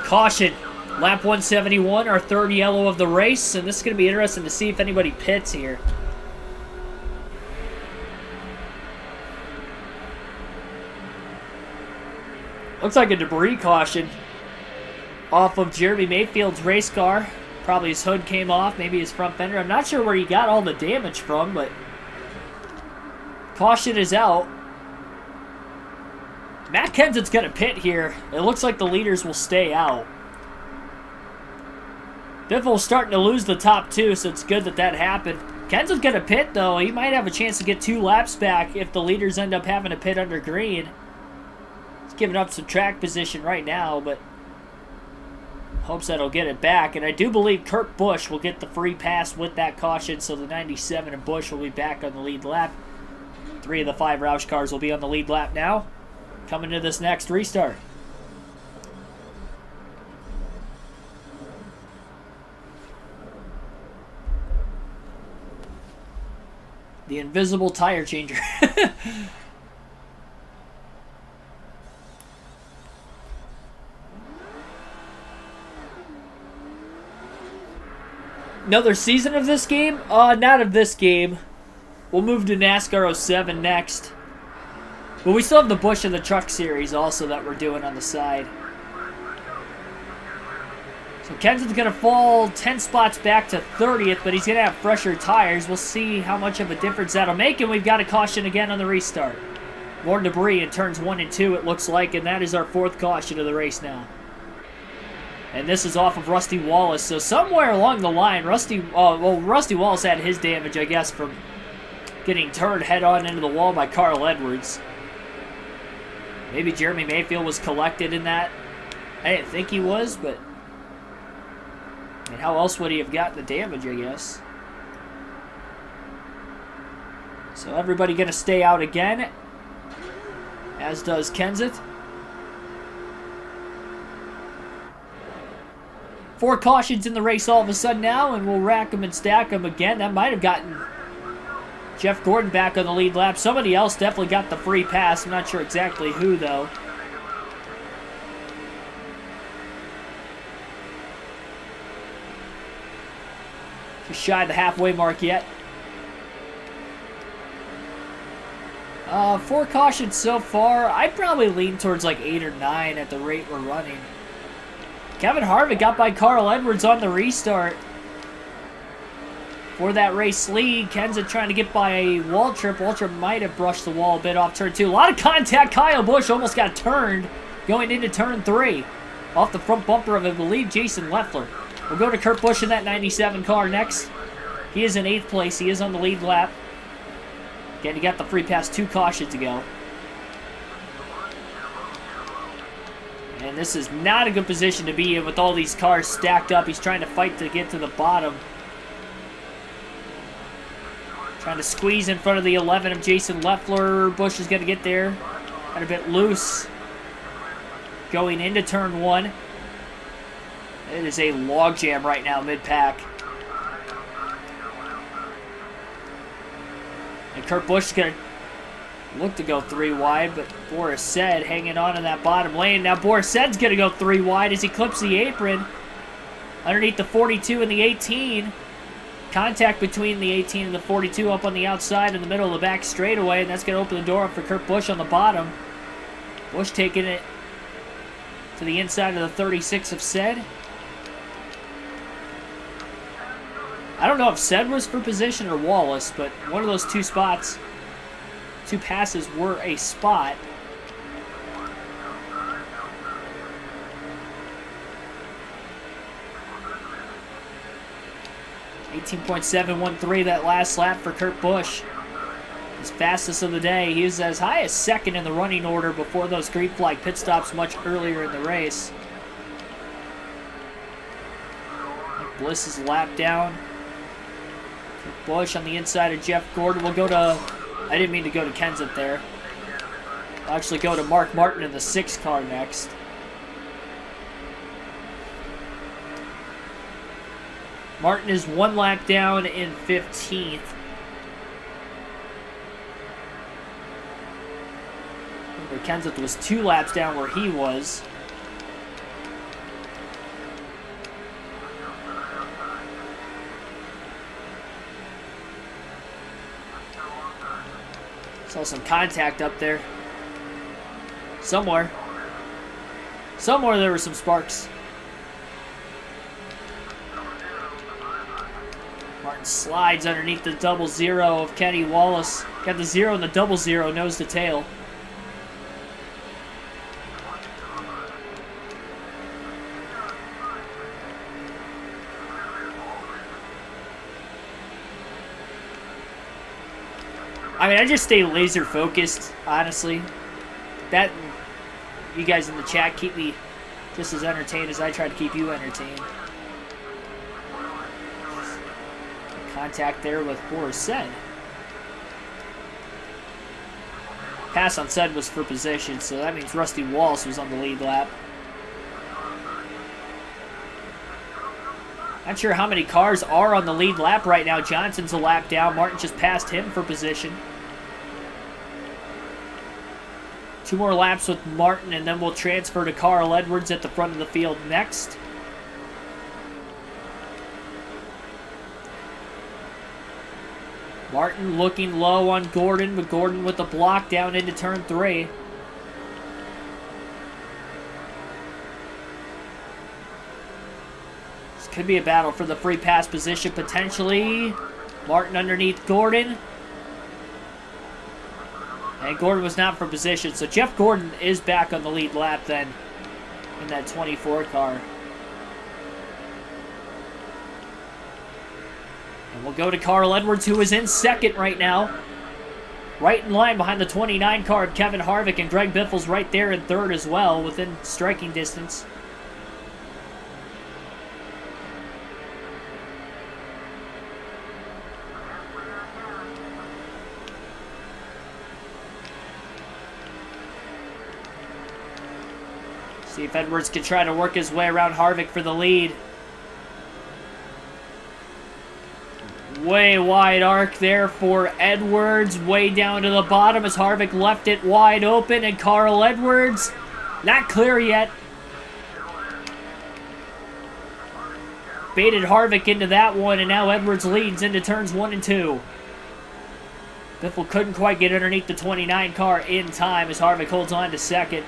Caution, lap 171, our third yellow of the race, and this is going to be interesting to see if anybody pits here. Looks like a debris caution off of Jeremy Mayfield's race car. Probably his hood came off, maybe his front fender. I'm not sure where he got all the damage from, but caution is out. Matt Kenseth's going to pit here. It looks like the leaders will stay out. Biffle's starting to lose the top 2, so it's good that that happened. Kenseth's going to pit, though. He might have a chance to get 2 laps back if the leaders end up having to pit under green. He's giving up some track position right now, but hopes that he'll get it back. And I do believe Kurt Busch will get the free pass with that caution, so the 97 and Busch will be back on the lead lap. 3 of the 5 Roush cars will be on the lead lap now, coming to this next restart. The invisible tire changer. Another season of this game? Not of this game. We'll move to NASCAR 07 next. But we still have the Busch and the Truck Series also that we're doing on the side. So Kenseth's going to fall 10 spots back to 30th, but he's going to have fresher tires. We'll see how much of a difference that'll make, and we've got a caution again on the restart. More debris in turns 1 and 2, it looks like, and that is our 4th caution of the race now. And this is off of Rusty Wallace, so somewhere along the line, Rusty Wallace had his damage, I guess, from getting turned head-on into the wall by Carl Edwards. Maybe Jeremy Mayfield was collected in that. I didn't think he was, but I mean, how else would he have gotten the damage, I guess? So everybody going to stay out again, as does Kenseth. 4 cautions in the race all of a sudden now, and we'll rack them and stack them again. That might have gotten Jeff Gordon back on the lead lap. Somebody else definitely got the free pass. I'm not sure exactly who, though. Just shy of the halfway mark yet. 4 cautions so far. I'd probably lean towards like 8 or 9 at the rate we're running. Kevin Harvick got by Carl Edwards on the restart for that race lead. Kenseth trying to get by Waltrip. Waltrip might have brushed the wall a bit off turn 2. A lot of contact. Kyle Busch almost got turned going into turn 3. Off the front bumper of, I believe, Jason Leffler. We'll go to Kurt Busch in that 97 car next. He is in 8th place. He is on the lead lap. Again, he got the free pass 2 cautions ago. And this is not a good position to be in with all these cars stacked up. He's trying to fight to get to the bottom. Trying to squeeze in front of the 11 of Jason Leffler. Busch is going to get there. Got a bit loose going into turn 1. It is a logjam right now mid-pack. And Kurt Busch is going to Looked to go 3 wide, but Boris Said hanging on in that bottom lane. Now Boris Said's going to go 3 wide as he clips the apron underneath the 42 and the 18. Contact between the 18 and the 42 up on the outside in the middle of the back straightaway, and that's going to open the door up for Kurt Busch on the bottom. Busch taking it to the inside of the 36 of Said. I don't know if Said was for position or Wallace, but one of those two spots, two passes were a spot. .713 that last lap for Kurt Busch. His fastest of the day. He was as high as second in the running order before those green flag pit stops much earlier in the race. Bliss's lap down. Kurt Busch on the inside of Jeff Gordon. We'll go to, I didn't mean to go to Kenseth there. We'll actually go to Mark Martin in the 6 car next. Martin is 1 lap down in 15th. Remember, Kenseth was 2 laps down where he was. Saw some contact up there. Somewhere there were some sparks. Martin slides underneath the 00 of Kenny Wallace. Got the 0 and the 00 nose to tail. I mean, I just stay laser focused, honestly. That, you guys in the chat keep me just as entertained as I try to keep you entertained. Contact there with Boris Said. Pass on Said was for position, so that means Rusty Wallace was on the lead lap. Not sure how many cars are on the lead lap right now. Johnson's a lap down. Martin just passed him for position. 2 more laps with Martin, and then we'll transfer to Carl Edwards at the front of the field next. Martin looking low on Gordon, but Gordon with the block down into turn 3. This could be a battle for the free pass position, potentially. Martin underneath Gordon. And Gordon was not for position, so Jeff Gordon is back on the lead lap then in that 24 car. And we'll go to Carl Edwards, who is in second right now. Right in line behind the 29 car of Kevin Harvick, and Greg Biffle's right there in third as well, within striking distance. See if Edwards can try to work his way around Harvick for the lead. Way wide arc there for Edwards. Way down to the bottom as Harvick left it wide open. And Carl Edwards, not clear yet. Baited Harvick into that one, and now Edwards leads into turns 1 and 2. Biffle couldn't quite get underneath the 29 car in time as Harvick holds on to second.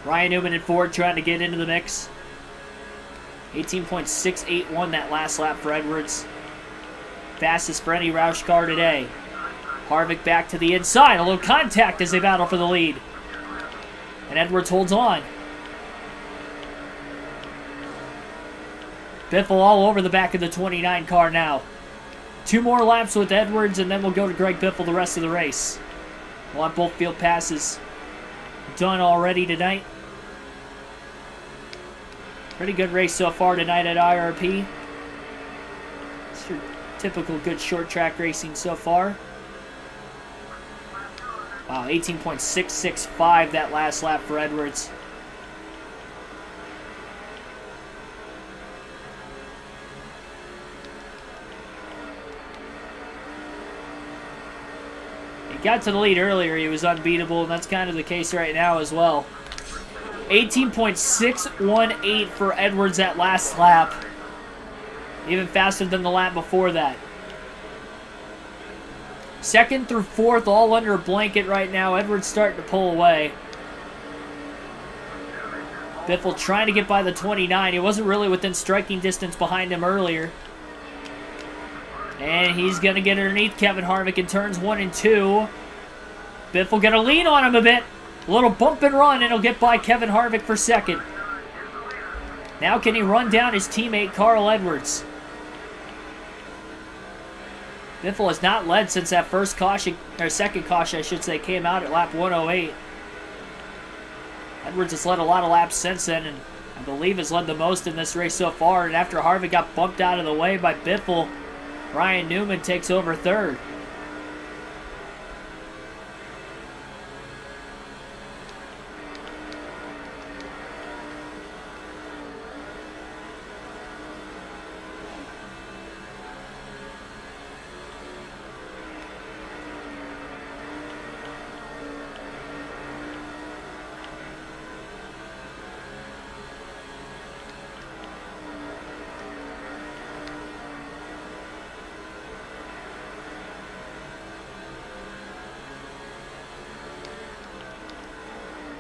Ryan Newman and Ford trying to get into the mix. 18.681 that last lap for Edwards. Fastest for any Roush car today. Harvick back to the inside. A little contact as they battle for the lead. And Edwards holds on. Biffle all over the back of the 29 car now. 2 more laps with Edwards, and then we'll go to Greg Biffle the rest of the race. We'll have both field passes done already tonight. Pretty good race so far tonight at IRP. It's your typical good short track racing so far. Wow, 18.665 that last lap for Edwards. got to the lead earlier, he was unbeatable, and that's kind of the case right now as well. 18.618 for Edwards that last lap. Even faster than the lap before that. Second through fourth, all under a blanket right now. Edwards starting to pull away. Biffle trying to get by the 29. He wasn't really within striking distance behind him earlier. And he's going to get underneath Kevin Harvick in turns 1 and 2. Biffle going to lean on him a bit. A little bump and run, and he'll get by Kevin Harvick for second. Now can he run down his teammate Carl Edwards? Biffle has not led since that first caution, or second caution I should say, came out at lap 108. Edwards has led a lot of laps since then, and I believe has led the most in this race so far. And after Harvick got bumped out of the way by Biffle, Ryan Newman takes over third.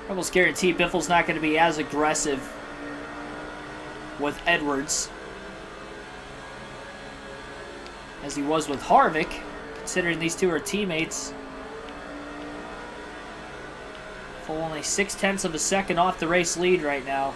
Almost guarantee Biffle's not going to be as aggressive with Edwards as he was with Harvick, considering these two are teammates. Full only 0.6 of a second off the race lead right now.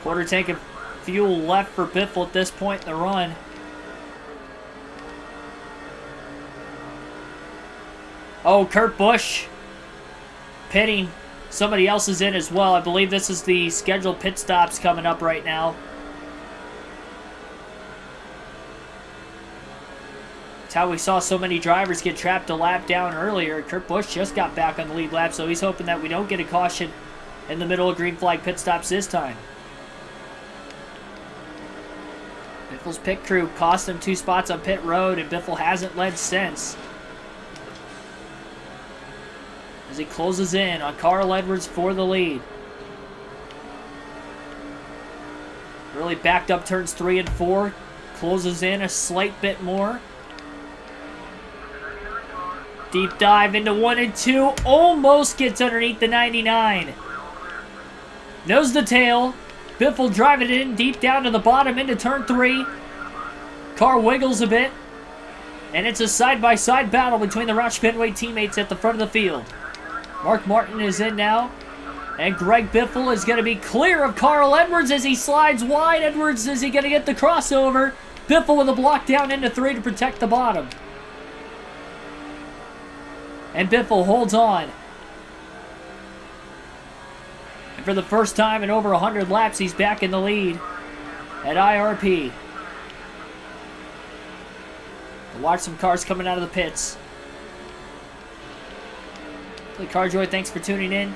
Quarter tank of fuel left for Biffle at this point in the run. Oh, Kurt Busch pitting. Somebody else is in as well. I believe this is the scheduled pit stops coming up right now. It's how we saw so many drivers get trapped a lap down earlier. Kurt Busch just got back on the lead lap, so he's hoping that we don't get a caution in the middle of green flag pit stops this time. Biffle's pit crew cost him 2 spots on pit road, and Biffle hasn't led since. As he closes in on Carl Edwards for the lead. Really backed up turns 3 and 4. Closes in a slight bit more. Deep dive into 1 and 2. Almost gets underneath the 99. Nose to tail. Biffle driving it in deep down to the bottom into turn 3. Car wiggles a bit. And it's a side-by-side battle between the Roush Fenway teammates at the front of the field. Mark Martin is in now. And Greg Biffle is going to be clear of Carl Edwards as he slides wide. Edwards, is he going to get the crossover? Biffle with a block down into 3 to protect the bottom. And Biffle holds on. And for the first time in over 100 laps, he's back in the lead at IRP. We'll watch some cars coming out of the pits. Hey, Carjoy, thanks for tuning in.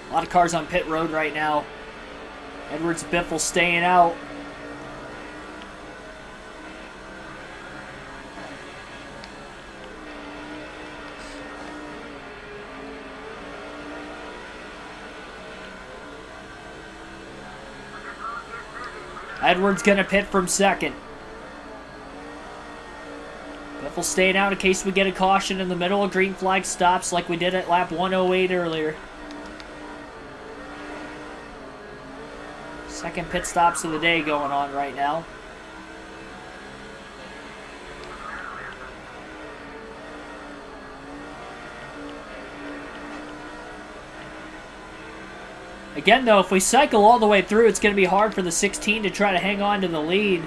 A lot of cars on pit road right now. Edwards, Biffle staying out. Edwards gonna pit from second. Biffle staying out in case we get a caution in the middle of green flag stops like we did at lap 108 earlier. Second pit stops of the day going on right now. Again, though, if we cycle all the way through, it's going to be hard for the 16 to try to hang on to the lead.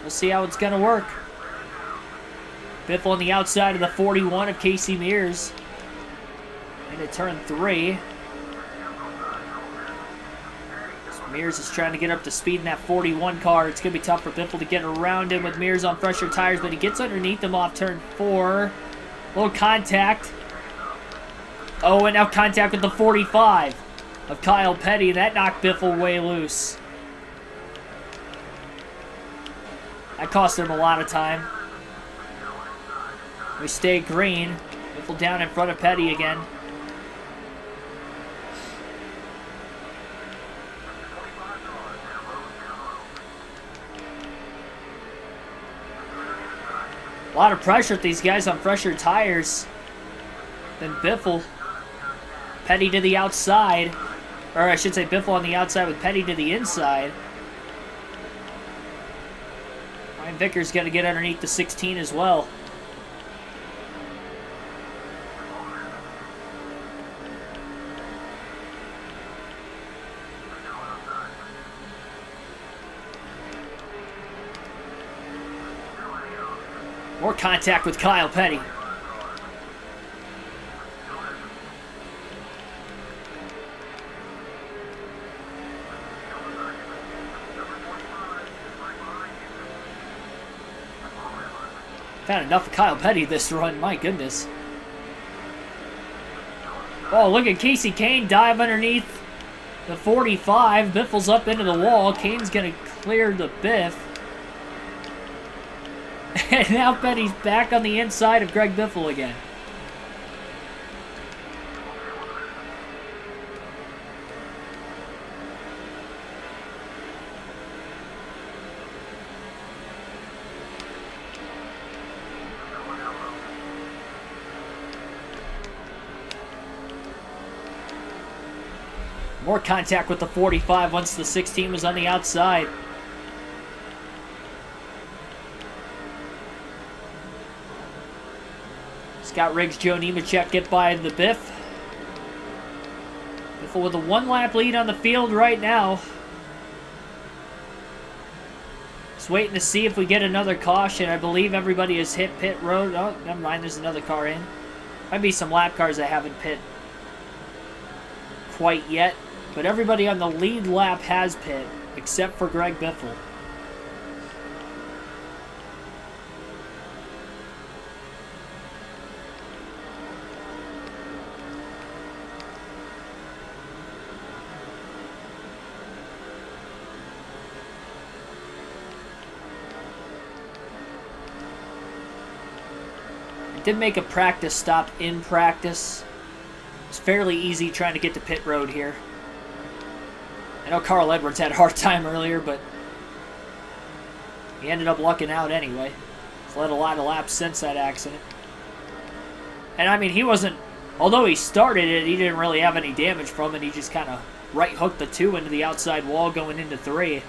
We'll see how it's going to work. Biffle on the outside of the 41 of Casey Mears. Into turn 3. Mears is trying to get up to speed in that 41 car. It's going to be tough for Biffle to get around him with Mears on fresher tires, but he gets underneath him off turn 4. Little contact. Oh, and now contact with the 45 of Kyle Petty. That knocked Biffle way loose. That cost him a lot of time. We stay green. Biffle down in front of Petty again. A lot of pressure with these guys on fresher tires. Then Biffle. Petty to the outside. Or I should say Biffle on the outside with Petty to the inside. Ryan Vickers got to get underneath the 16 as well. More contact with Kyle Petty. Had enough of Kyle Petty this run, my goodness. Oh, look at Casey Kane dive underneath the 45. Biffle's up into the wall. Kane's going to clear the Biff. And now Petty's back on the inside of Greg Biffle again. More contact with the 45 once the 16 was on the outside. Scott Riggs, Joe Nemechek get by the Biff. Biffle with a 1-lap lead on the field right now. Just waiting to see if we get another caution. I believe everybody has hit pit road. Oh, never mind, there's another car in. Might be some lap cars that haven't pit quite yet. But everybody on the lead lap has pit, except for Greg Biffle. Did make a practice stop in practice. It's fairly easy trying to get to pit road here. I know Carl Edwards had a hard time earlier, but he ended up lucking out anyway. He's led a lot of laps since that accident. And I mean, he wasn't, although he started it, he didn't really have any damage from it. He just kind of right hooked the 2 into the outside wall going into 3.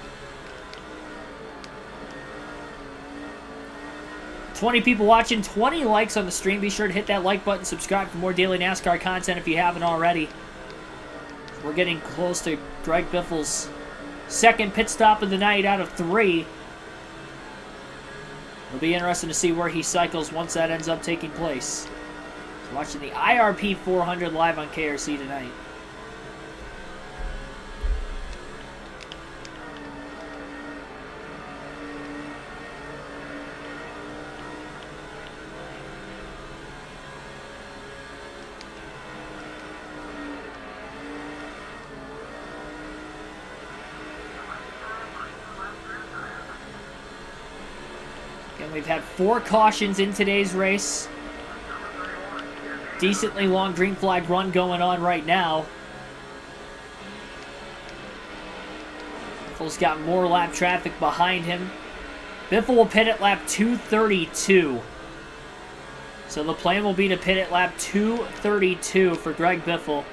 20 people watching, 20 likes on the stream. Be sure to hit that like button, subscribe for more daily NASCAR content if you haven't already. We're getting close to Greg Biffle's second pit stop of the night out of 3. It'll be interesting to see where he cycles once that ends up taking place. So watching the IRP 400 live on KRC tonight. We've had 4 cautions in today's race. Decently long green flag run going on right now. Biffle's got more lap traffic behind him. Biffle will pit at lap 232. So the plan will be to pit at lap 232 for Greg Biffle.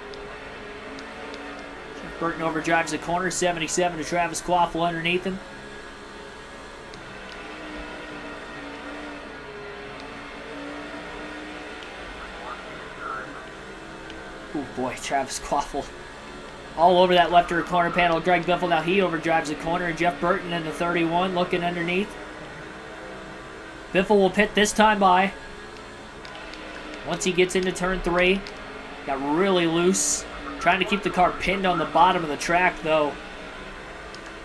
Jeff Burton overdrives the corner, 77 to Travis Quaffle underneath him. Oh boy, Travis Quaffle all over that left rear corner panel. Greg Biffle, now he overdrives the corner. And Jeff Burton in the 31 looking underneath. Biffle will pit this time by. Once he gets into turn 3. Got really loose. Trying to keep the car pinned on the bottom of the track, though.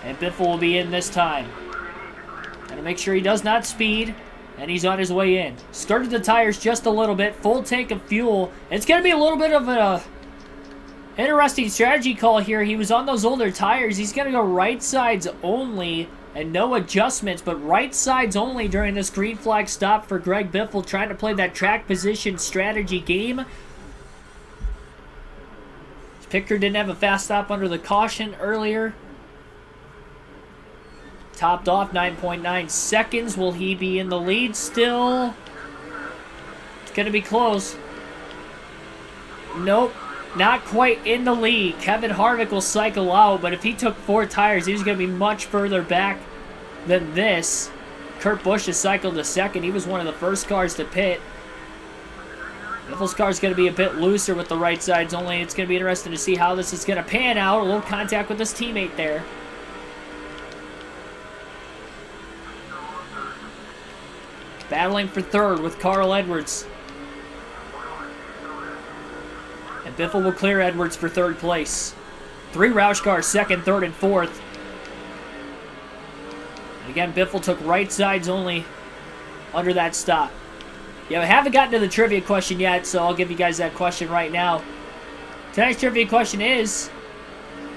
And Biffle will be in this time. Gotta make sure he does not speed. And he's on his way in. Started the tires just a little bit. Full tank of fuel. It's going to be a little bit of an interesting strategy call here. He was on those older tires. He's going to go right sides only. And no adjustments, but right sides only during this green flag stop for Greg Biffle. Trying to play that track position strategy game. Picker didn't have a fast stop under the caution earlier. Topped off 9.9 seconds. Will he be in the lead still? It's going to be close. Nope. Not quite in the lead. Kevin Harvick will cycle out, but if he took 4 tires, he's going to be much further back than this. Kurt Busch has cycled to second. He was one of the first cars to pit. Biffle's car is going to be a bit looser with the right sides only. It's going to be interesting to see how this is going to pan out. A little contact with his teammate there. Battling for third with Carl Edwards. And Biffle will clear Edwards for third place. 3 Roush cars, second, third, and fourth. And again, Biffle took right sides only under that stop. Yeah, we haven't gotten to the trivia question yet, so I'll give you guys that question right now. Tonight's trivia question is,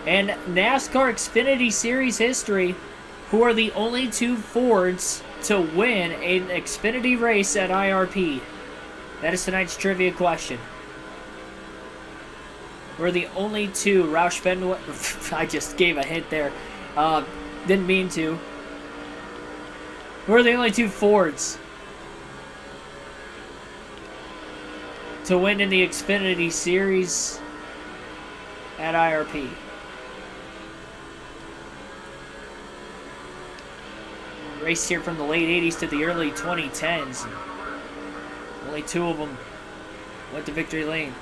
in NASCAR Xfinity Series history, who are the only 2 Fords to win an Xfinity race at IRP? That is tonight's trivia question. We're the only 2. Roush Fenway. I just gave a hint there. Didn't mean to. We're the only 2 Fords to win in the Xfinity Series at IRP. Race here from the late 80s to the early 2010s. Only 2 of them went to victory lane.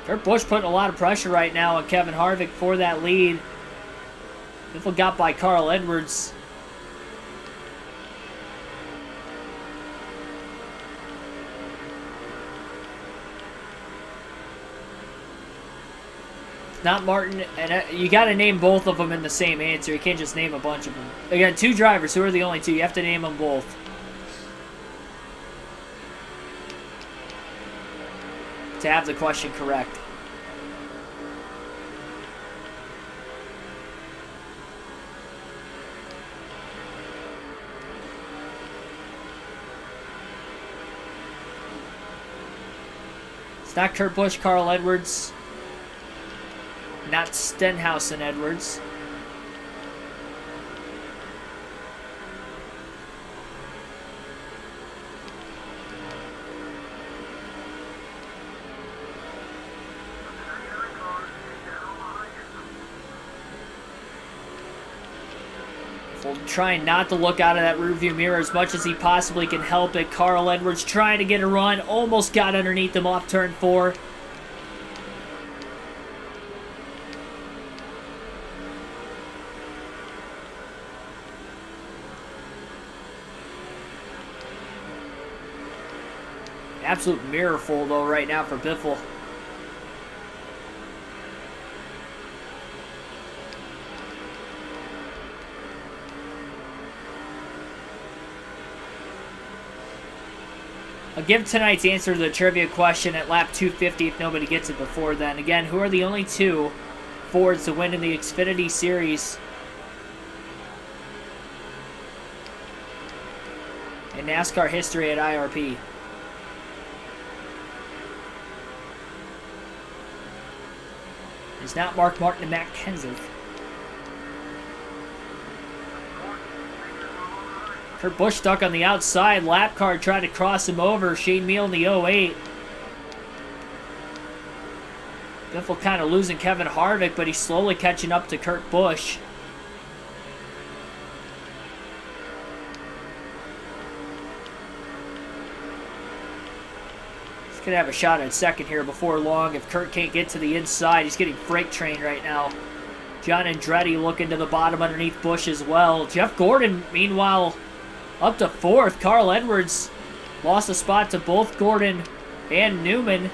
Kurt Busch putting a lot of pressure right now on Kevin Harvick for that lead. Biffle got by Carl Edwards. Not Martin, and you got to name both of them in the same answer. You can't just name a bunch of them. Again, 2 drivers. Who are the only 2? You have to name them both. To have the question correct. It's not Kurt Busch, Carl Edwards. Not Stenhouse and Edwards. Trying not to look out of that rearview mirror as much as he possibly can help it. Carl Edwards trying to get a run. Almost got underneath him off turn 4. Absolute mirror full, though, right now for Biffle. I'll give tonight's answer to the trivia question at lap 250 if nobody gets it before then. Again, who are the only 2 Fords to win in the Xfinity Series in NASCAR history at IRP? It's not Mark Martin and Matt Kenseth. Kurt Busch stuck on the outside. Lap car tried to cross him over. Shane Meal in the 08. Biffle kind of losing Kevin Harvick, but he's slowly catching up to Kurt Busch. He's going to have a shot at second here before long. If Kurt can't get to the inside, he's getting freight trained right now. John Andretti looking to the bottom underneath Busch as well. Jeff Gordon, meanwhile, up to 4th. Carl Edwards lost a spot to both Gordon and Newman.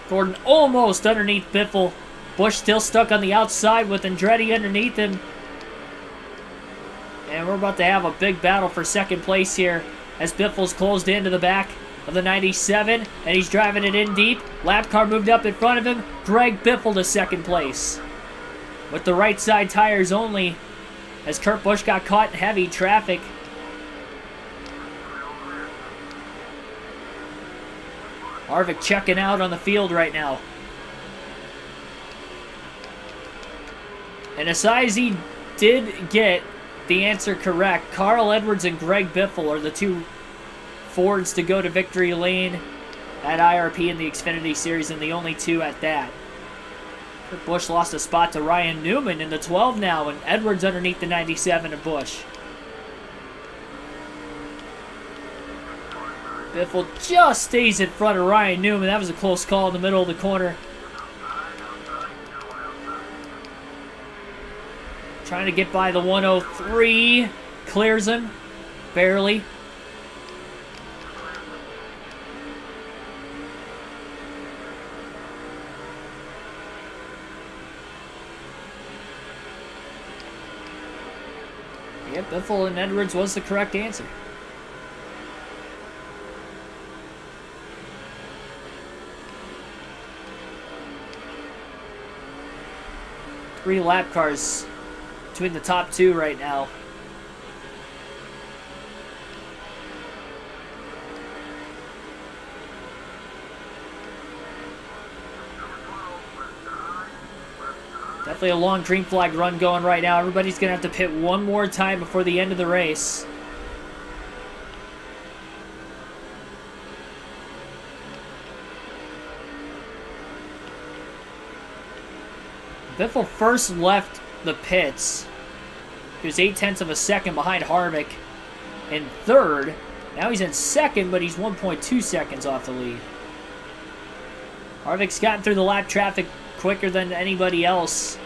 Gordon almost underneath Biffle. Busch still stuck on the outside with Andretti underneath him. And we're about to have a big battle for second place here as Biffle's closed into the back of the 97, and he's driving it in deep. Lap car moved up in front of him. Greg Biffle to second place with the right side tires only as Kurt Busch got caught in heavy traffic. Harvick checking out on the field right now. And Asiasi did get the answer correct. Carl Edwards and Greg Biffle are the 2 Fords to go to victory lane at IRP in the Xfinity Series, and the only 2 at that. Kurt Busch lost a spot to Ryan Newman in the 12 now, and Edwards underneath the 97 of Busch. Biffle just stays in front of Ryan Newman. That was a close call in the middle of the corner. Trying to get by the 103. Clears him. Barely. Yep, Biffle and Edwards was the correct answer. Three lap cars between the top 2 right now. Definitely a long green flag run going right now. Everybody's going to have to pit one more time before the end of the race. Biffle first left the pits. He was 0.8 of a second behind Harvick in 3rd. Now he's in 2nd, but he's 1.2 seconds off the lead. Harvick's gotten through the lap traffic quicker than anybody else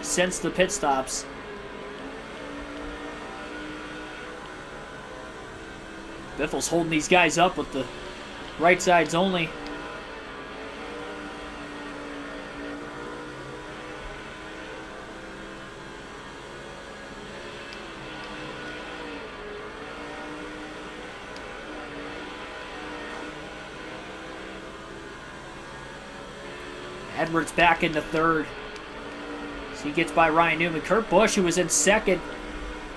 since the pit stops. Biffle's holding these guys up with the right sides only. Edwards back into 3rd. So he gets by Ryan Newman. Kurt Busch, who was in 2nd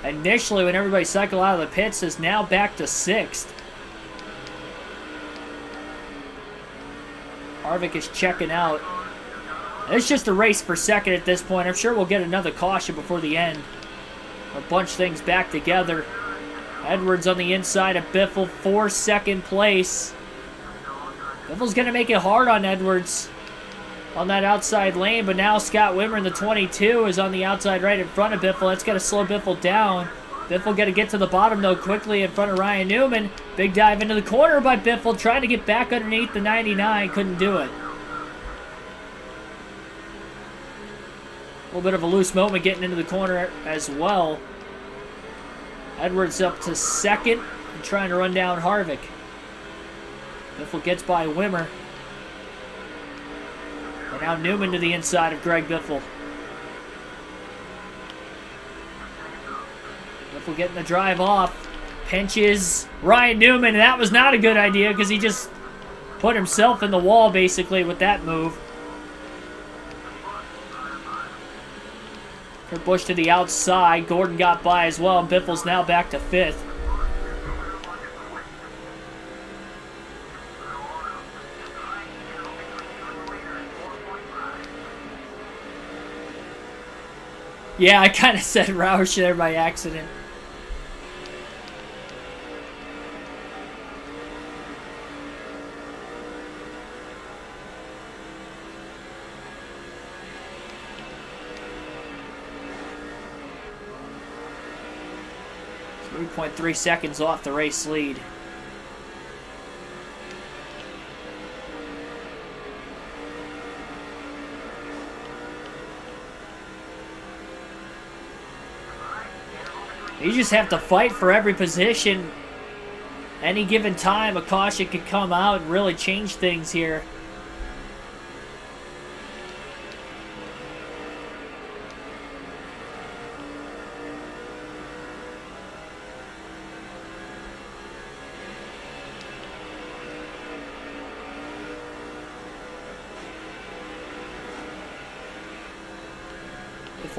initially when everybody cycled out of the pits, is now back to 6th. Harvick is checking out. It's just a race for 2nd at this point. I'm sure we'll get another caution before the end. We'll bunch things back together. Edwards on the inside of Biffle for 2nd place. Biffle's going to make it hard on Edwards on that outside lane, but now Scott Wimmer in the 22 is on the outside right in front of Biffle. That's going to slow Biffle down. Biffle got to get to the bottom, though, quickly in front of Ryan Newman. Big dive into the corner by Biffle, trying to get back underneath the 99. Couldn't do it. A little bit of a loose moment getting into the corner as well. Edwards up to 2nd and trying to run down Harvick. Biffle gets by Wimmer. And now Newman to the inside of Greg Biffle. Biffle getting the drive off. Pinches Ryan Newman. And that was not a good idea because he just put himself in the wall basically with that move. Kurt Busch to the outside. Gordon got by as well. And Biffle's now back to 5th. Yeah, I kind of said Roush there by accident. .3 seconds off the race lead. You just have to fight for every position. Any given time, a caution could come out and really change things here.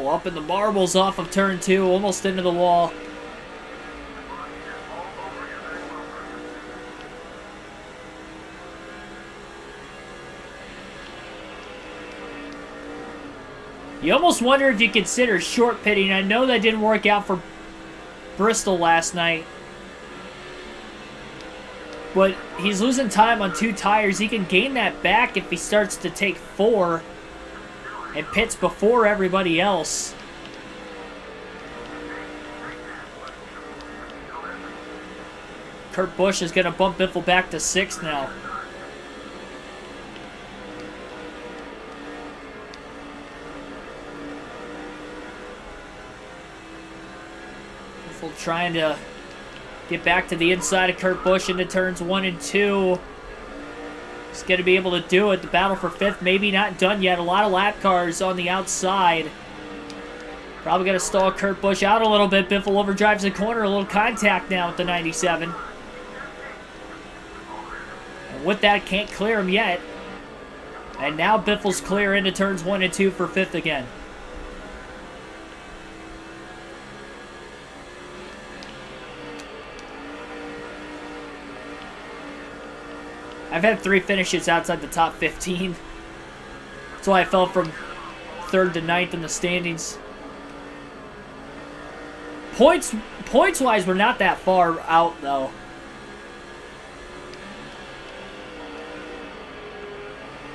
Up in the marbles off of turn 2, almost into the wall. You almost wonder if you consider short pitting. I know that didn't work out for Bristol last night, but he's losing time on 2 tires. He can gain that back if he starts to take 4 and pits before everybody else. Kurt Busch is going to bump Biffle back to 6th now. Biffle trying to get back to the inside of Kurt Busch into turns 1 and 2. He's going to be able to do it. The battle for 5th maybe not done yet. A lot of lap cars on the outside. Probably going to stall Kurt Busch out a little bit. Biffle overdrives the corner. A little contact now with the 97. And with that, can't clear him yet. And now Biffle's clear into turns 1 and 2 for 5th again. I've had 3 finishes outside the top 15. That's why I fell from 3rd to 9th in the standings. Points-wise, we're not that far out, though.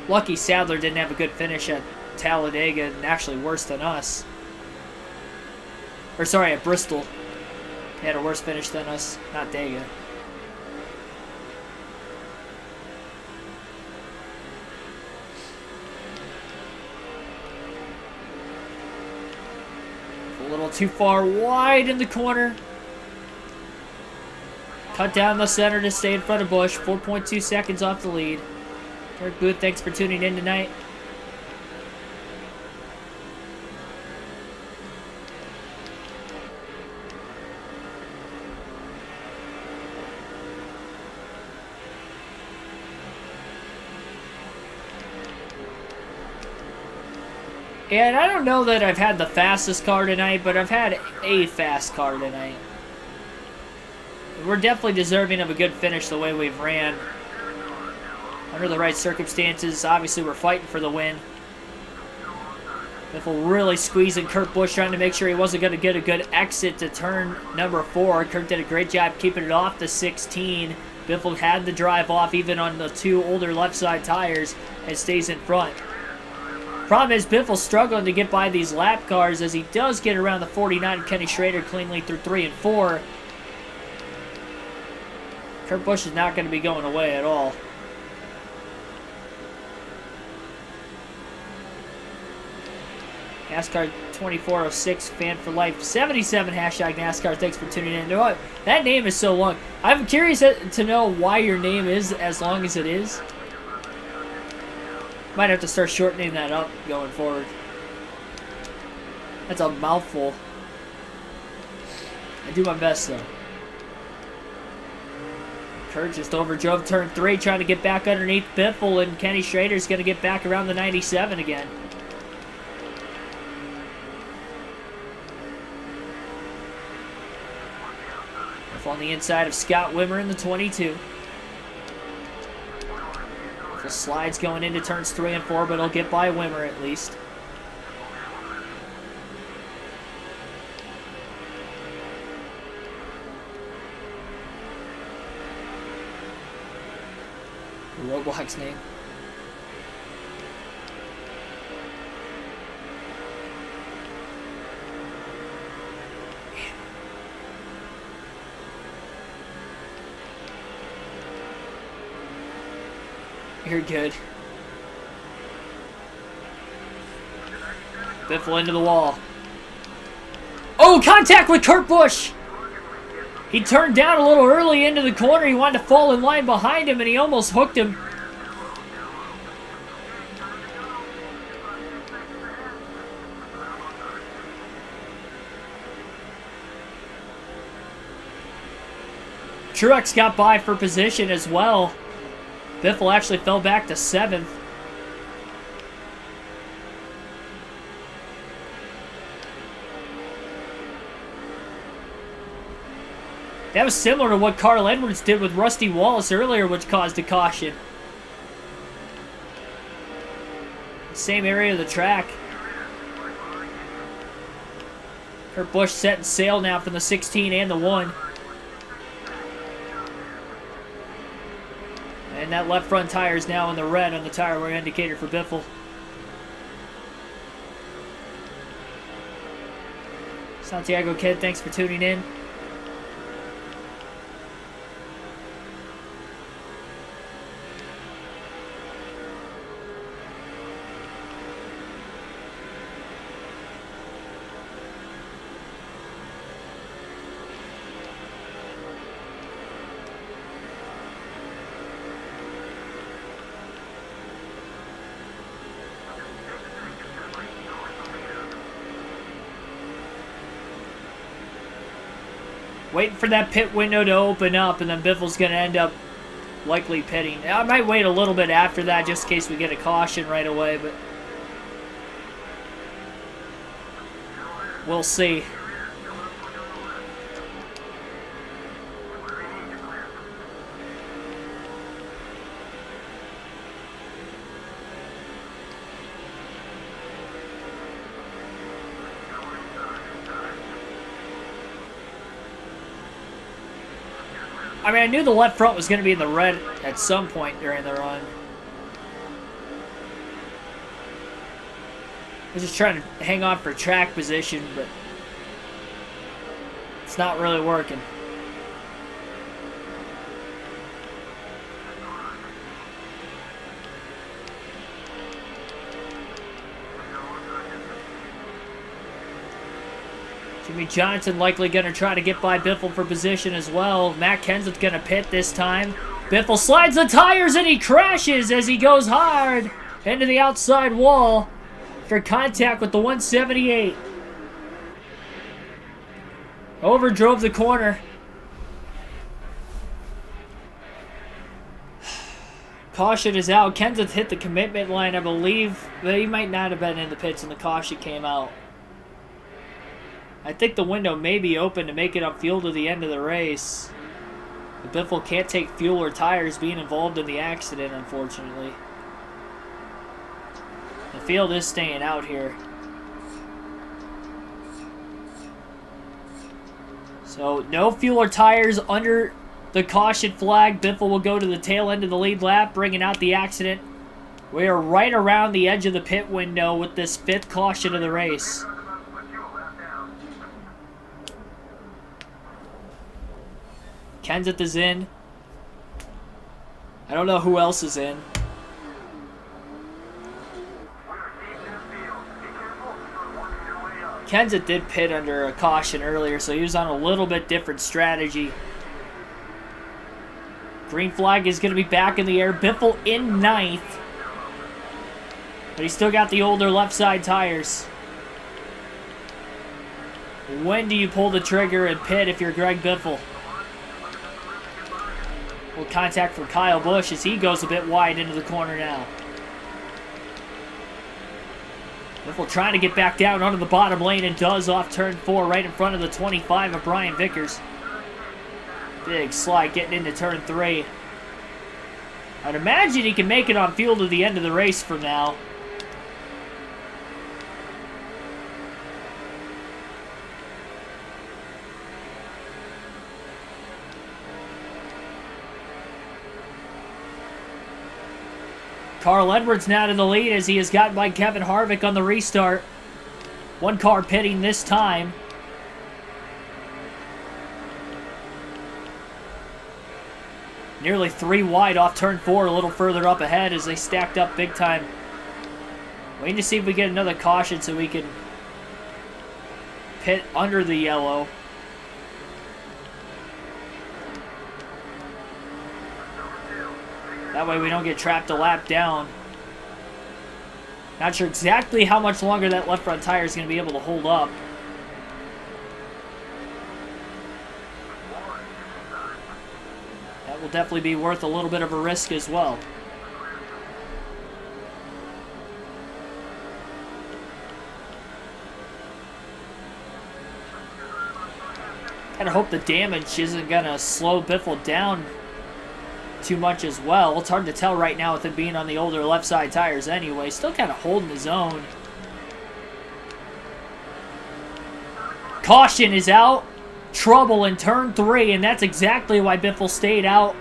Lucky Sadler didn't have a good finish at Talladega, and actually worse than us. Or sorry, at Bristol. He had a worse finish than us, not Dega. A little too far wide in the corner. Cut down the center to stay in front of Busch. 4.2 seconds off the lead. Eric Booth, thanks for tuning in tonight. And I don't know that I've had the fastest car tonight, but I've had a fast car tonight. We're definitely deserving of a good finish the way we've ran. Under the right circumstances, obviously we're fighting for the win. Biffle really squeezing Kurt Busch, trying to make sure he wasn't going to get a good exit to turn number 4. Kurt did a great job keeping it off the 16. Biffle had the drive off even on the 2 older left side tires and stays in front. Problem is, Biffle's struggling to get by these lap cars as he does get around the 49 of Kenny Schrader cleanly through 3 and 4. Kurt Busch is not going to be going away at all. NASCAR 2406 fan for life 77 hashtag NASCAR. Thanks for tuning in. You know what? That name is so long. I'm curious to know why your name is as long as it is. Might have to start shortening that up going forward. That's a mouthful. I do my best though. Kurt just overdrove turn 3, trying to get back underneath Biffle, and Kenny Schrader's going to get back around the 97 again. Biffle on the inside of Scott Wimmer in the 22. The slides going into turns 3 and 4, but he'll get by Wimmer at least. Roadblock's name. You're good. Biffle into the wall. Oh, contact with Kurt Busch. He turned down a little early into the corner. He wanted to fall in line behind him, and he almost hooked him. Truex got by for position as well. Biffle actually fell back to 7th. That was similar to what Carl Edwards did with Rusty Wallace earlier, which caused a caution. Same area of the track. Kurt Busch setting sail now from the 16 and the 1. And that left front tire is now in the red on the tire wear indicator for Biffle. Santiago Kid, thanks for tuning in. Waiting for that pit window to open up, and then Biffle's going to end up likely pitting. I might wait a little bit after that just in case we get a caution right away, but we'll see. I mean, I knew the left front was going to be in the red at some point during the run. I was just trying to hang on for track position, but it's not really working. Jimmy Johnson likely going to try to get by Biffle for position as well. Matt Kenseth's going to pit this time. Biffle slides the tires and he crashes as he goes hard into the outside wall for contact with the 178. Overdrove the corner. Caution is out. Kenseth hit the commitment line, I believe, but he might not have been in the pits when the caution came out. I think the window may be open to make it up fuel to the end of the race. But Biffle can't take fuel or tires being involved in the accident, unfortunately. The field is staying out here. So no fuel or tires under the caution flag. Biffle will go to the tail end of the lead lap, bringing out the accident. We are right around the edge of the pit window with this 5th caution of the race. Kenseth is in. I don't know who else is in. Kenseth did pit under a caution earlier, so he was on a little bit different strategy. Green flag is going to be back in the air. Biffle in 9th. But he's still got the older left side tires. When do you pull the trigger and pit if you're Greg Biffle? Well, contact from Kyle Busch as he goes a bit wide into the corner now. Biffle trying to get back down onto the bottom lane and does off turn 4 right in front of the 25 of Brian Vickers. Big slide getting into turn 3. I'd imagine he can make it on fuel to the end of the race from now. Carl Edwards now to the lead as he has gotten by Kevin Harvick on the restart. One car pitting this time. Nearly 3 wide off turn 4, a little further up ahead as they stacked up big time. Waiting to see if we get another caution so we can pit under the yellow. That way we don't get trapped a lap down. Not sure exactly how much longer that left front tire is going to be able to hold up. That will definitely be worth a little bit of a risk as well. Kind of hope the damage isn't going to slow Biffle down too much as well. It's hard to tell right now with it being on the older left side tires anyway. Still kind of holding his own. Caution is out. Trouble in turn 3, and that's exactly why Biffle stayed out.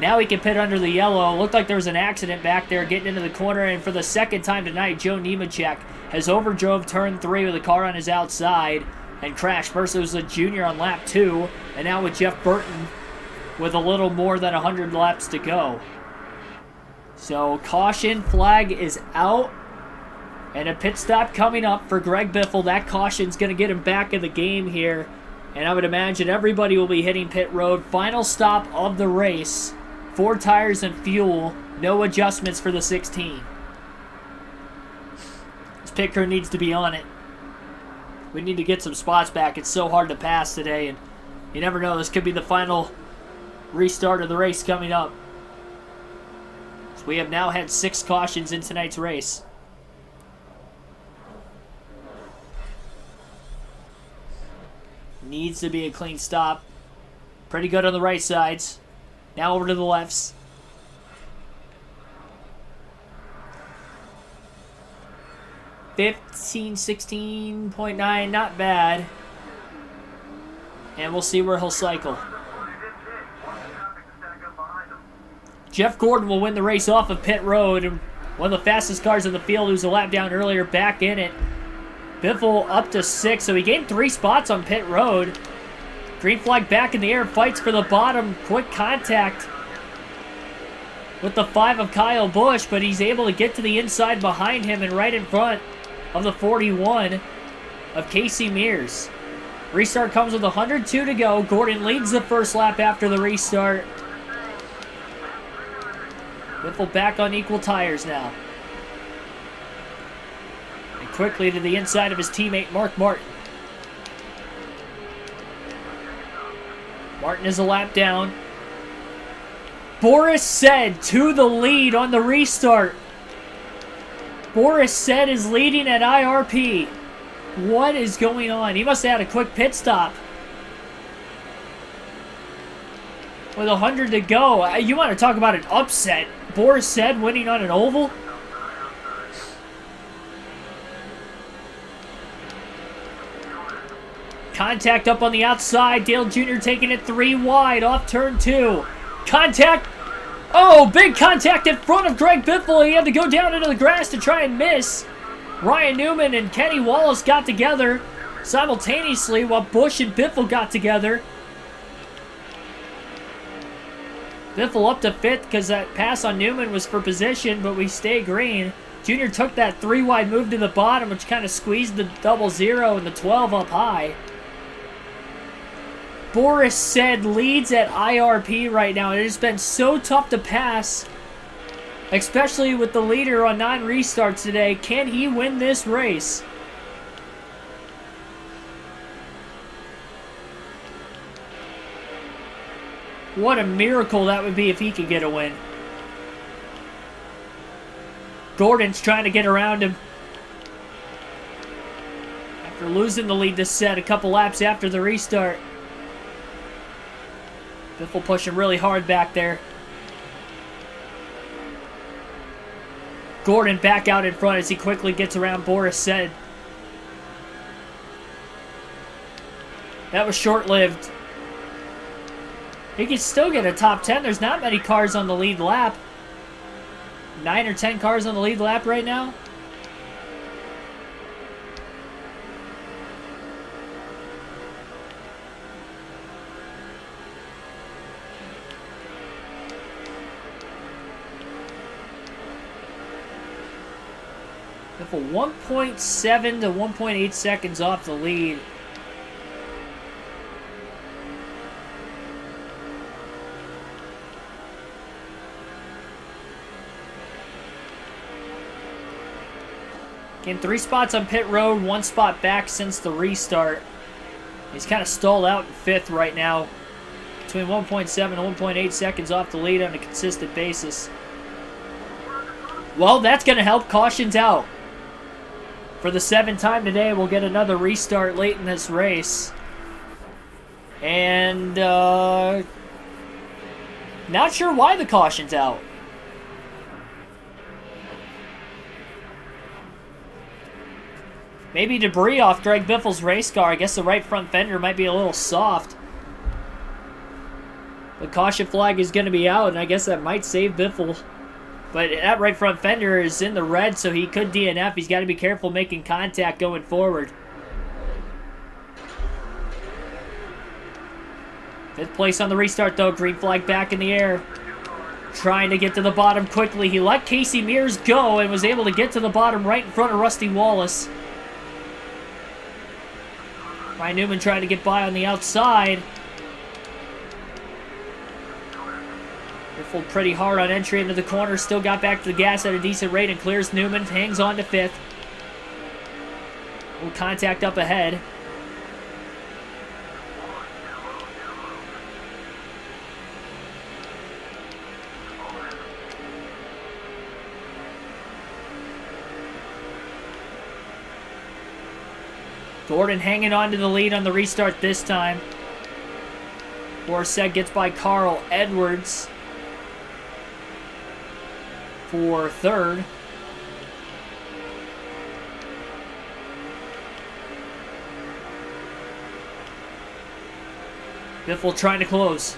Now he can pit under the yellow. Looked like there was an accident back there getting into the corner, and for the second time tonight, Joe Nemechek has overdrove turn 3 with a car on his outside and crashed. First it was a junior on lap 2, and now with Jeff Burton with a little more than 100 laps to go. So caution flag is out, and a pit stop coming up for Greg Biffle. That caution's going to get him back in the game here, and I would imagine everybody will be hitting pit road. Final stop of the race. 4 tires and fuel. No adjustments for the 16. This pit crew needs to be on it. We need to get some spots back. It's so hard to pass today, and you never know. This could be the final restart of the race coming up. So we have now had 6 cautions in tonight's race. Needs to be a clean stop. Pretty good on the right sides. Now over to the lefts. 15, 16.9, not bad. And we'll see where he'll cycle. Jeff Gordon will win the race off of pit road. And one of the fastest cars in the field, who was a lap down earlier, back in it. Biffle up to 6, so he gained 3 spots on pit road. Green flag back in the air, fights for the bottom. Quick contact with the 5 of Kyle Busch, but he's able to get to the inside behind him and right in front of the 41 of Casey Mears. Restart comes with 102 to go. Gordon leads the first lap after the restart. Biffle back on equal tires now. And quickly to the inside of his teammate, Mark Martin. Martin is a lap down. Boris Said to the lead on the restart. Boris Said is leading at IRP. What is going on? He must have had a quick pit stop. With 100 to go. You want to talk about an upset. Boris Said winning on an oval? Contact up on the outside. Dale Jr. taking it 3 wide off turn 2. Contact. Oh, big contact in front of Greg Biffle. He had to go down into the grass to try and miss. Ryan Newman and Kenny Wallace got together simultaneously while Busch and Biffle got together. Biffle up to 5th because that pass on Newman was for position, but we stay green. Junior took that 3 wide move to the bottom, which kind of squeezed the 00 and the 12 up high. Boris Said leads at IRP right now. It has been so tough to pass, especially with the leader on 9 restarts today. Can he win this race? What a miracle that would be if he could get a win. Gordon's trying to get around him. After losing the lead this set a couple laps after the restart. Biffle pushing really hard back there. Gordon back out in front as he quickly gets around Boris Said. That was short-lived. He can still get a top 10. There's not many cars on the lead lap. 9 or 10 cars on the lead lap right now. Biffle 1.7 to 1.8 seconds off the lead. Again, 3 spots on pit road, 1 spot back since the restart. He's kind of stalled out in 5th right now. Between 1.7 and 1.8 seconds off the lead on a consistent basis. Well, that's going to help. Caution's out. For the 7th time today, we'll get another restart late in this race. And, not sure why the caution's out. Maybe debris off Greg Biffle's race car. I guess the right front fender might be a little soft. The caution flag is going to be out, and I guess that might save Biffle. But that right front fender is in the red, so he could DNF. He's got to be careful making contact going forward. 5th place on the restart, though. Green flag back in the air. Trying to get to the bottom quickly. He let Casey Mears go and was able to get to the bottom right in front of Rusty Wallace. Ryan Newman trying to get by on the outside. Biffle pretty hard on entry into the corner. Still got back to the gas at a decent rate and clears Newman. Hangs on to 5th. Little contact up ahead. Gordon hanging on to the lead on the restart this time. Boriseg gets by Carl Edwards for 3rd. Biffle trying to close.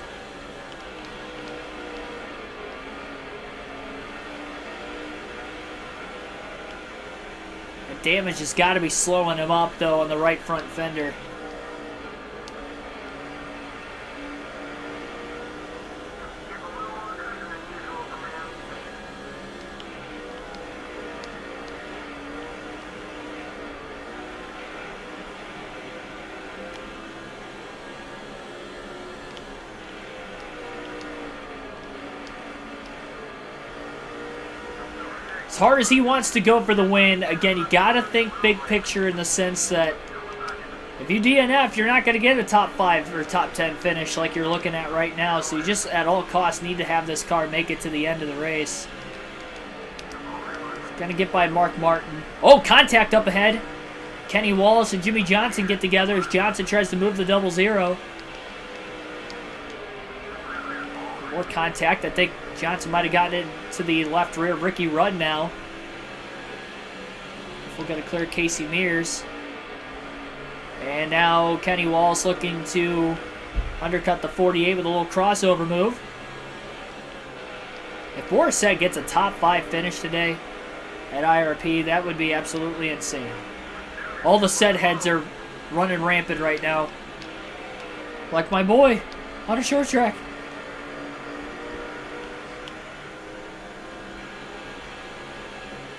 The damage has got to be slowing him up, though, on the right front fender. As hard as he wants to go for the win, again, you got to think big picture in the sense that if you DNF, you're not going to get a top 5 or top 10 finish like you're looking at right now. So you just, at all costs, need to have this car make it to the end of the race. Going to get by Mark Martin. Oh, contact up ahead. Kenny Wallace and Jimmy Johnson get together as Johnson tries to move the 0-0. More contact. I think Johnson might have gotten into the left rear of Ricky Rudd now. We're going to clear Casey Mears. And now Kenny Wallace looking to undercut the 48 with a little crossover move. If Boriseg gets a top 5 finish today at IRP, that would be absolutely insane. All the set heads are running rampant right now. Like my boy on a short track.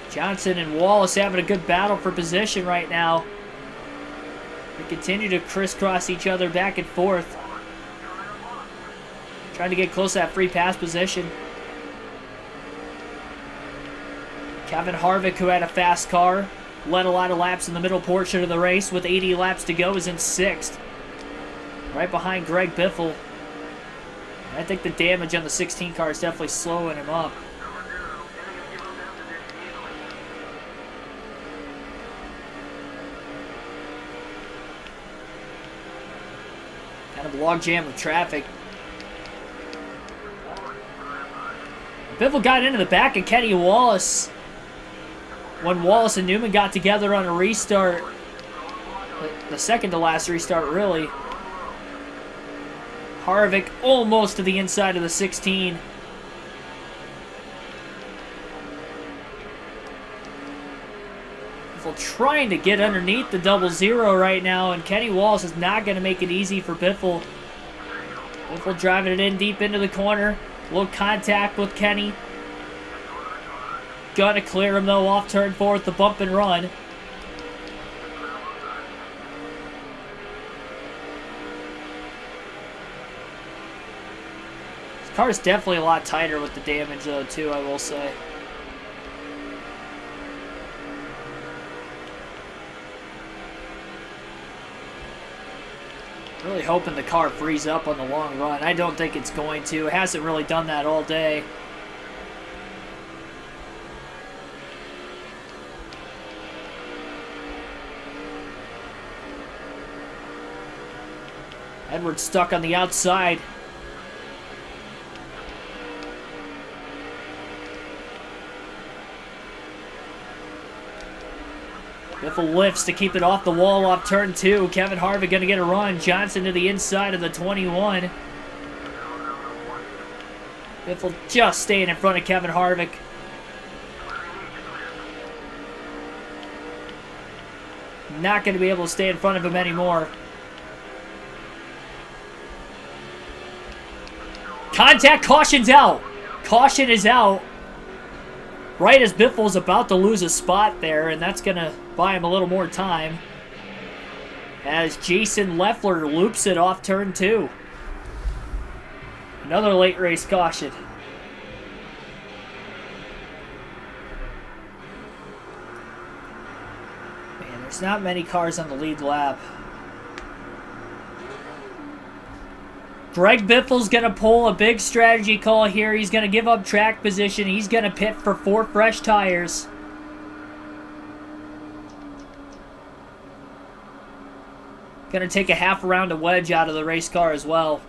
Johnson and Wallace having a good battle for position right now. They continue to crisscross each other back and forth. Trying to get close to that free pass position. Kevin Harvick, who had a fast car, led a lot of laps in the middle portion of the race with 80 laps to go, is in 6th. Right behind Greg Biffle. I think the damage on the 16 car is definitely slowing him up. Kind of log jam of traffic. Biffle got into the back of Kenny Wallace when Wallace and Newman got together on a restart. The second to last restart, really. Harvick almost to the inside of the 16. Biffle trying to get underneath the 0-0 right now, and Kenny Wallace is not going to make it easy for Biffle. Biffle driving it in deep into the corner. A little contact with Kenny. Gonna clear him, though, off turn 4 with the bump and run. This car is definitely a lot tighter with the damage, though, too, I will say. Really hoping the car frees up on the long run. I don't think it's going to. It hasn't really done that all day. Edwards stuck on the outside. Biffle lifts to keep it off the wall off turn 2. Kevin Harvick going to get a run. Johnson to the inside of the 21. Biffle just staying in front of Kevin Harvick. Not going to be able to stay in front of him anymore. Contact, caution's out. Caution is out. Right as Biffle's about to lose a spot there, and that's going to buy him a little more time. As Jason Leffler loops it off turn 2. Another late race caution. Man, there's not many cars on the lead lap. Greg Biffle's going to pull a big strategy call here. He's going to give up track position. He's going to pit for 4 fresh tires. Going to take a half round of wedge out of the race car as well.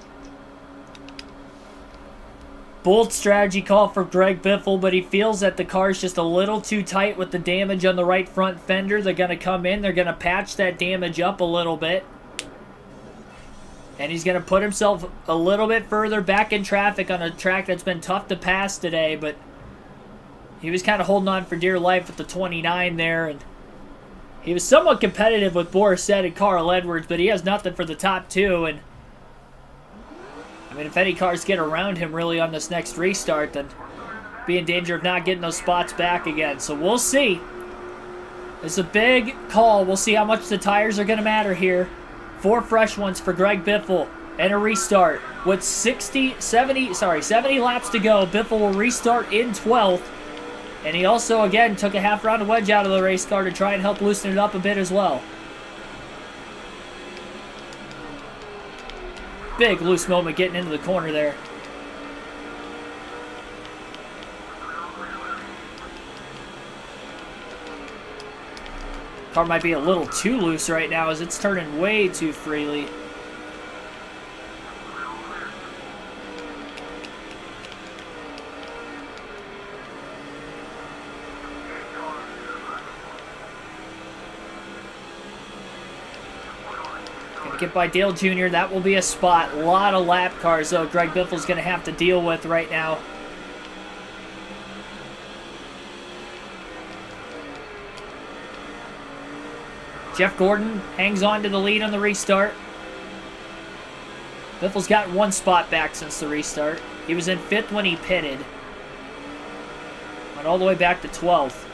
Bold strategy call for Greg Biffle, but he feels that the car's just a little too tight with the damage on the right front fender. They're going to come in. They're going to patch that damage up a little bit. And he's going to put himself a little bit further back in traffic on a track that's been tough to pass today. But he was kind of holding on for dear life with the 29 there. And he was somewhat competitive with Borisset and Carl Edwards, but he has nothing for the top 2. And I mean, if any cars get around him really on this next restart, then be in danger of not getting those spots back again. So we'll see. It's a big call. We'll see how much the tires are going to matter here. 4 fresh ones for Greg Biffle and a restart. With 70 laps to go, Biffle will restart in 12th. And he also, again, took a half round of wedge out of the race car to try and help loosen it up a bit as well. Big loose moment getting into the corner there. Car might be a little too loose right now as it's turning way too freely. Gonna get by Dale Jr. That will be a spot. A lot of lap cars, though, Greg Biffle's gonna have to deal with right now. Jeff Gordon hangs on to the lead on the restart. Biffle's got 1 spot back since the restart. He was in 5th when he pitted. Went all the way back to 12th.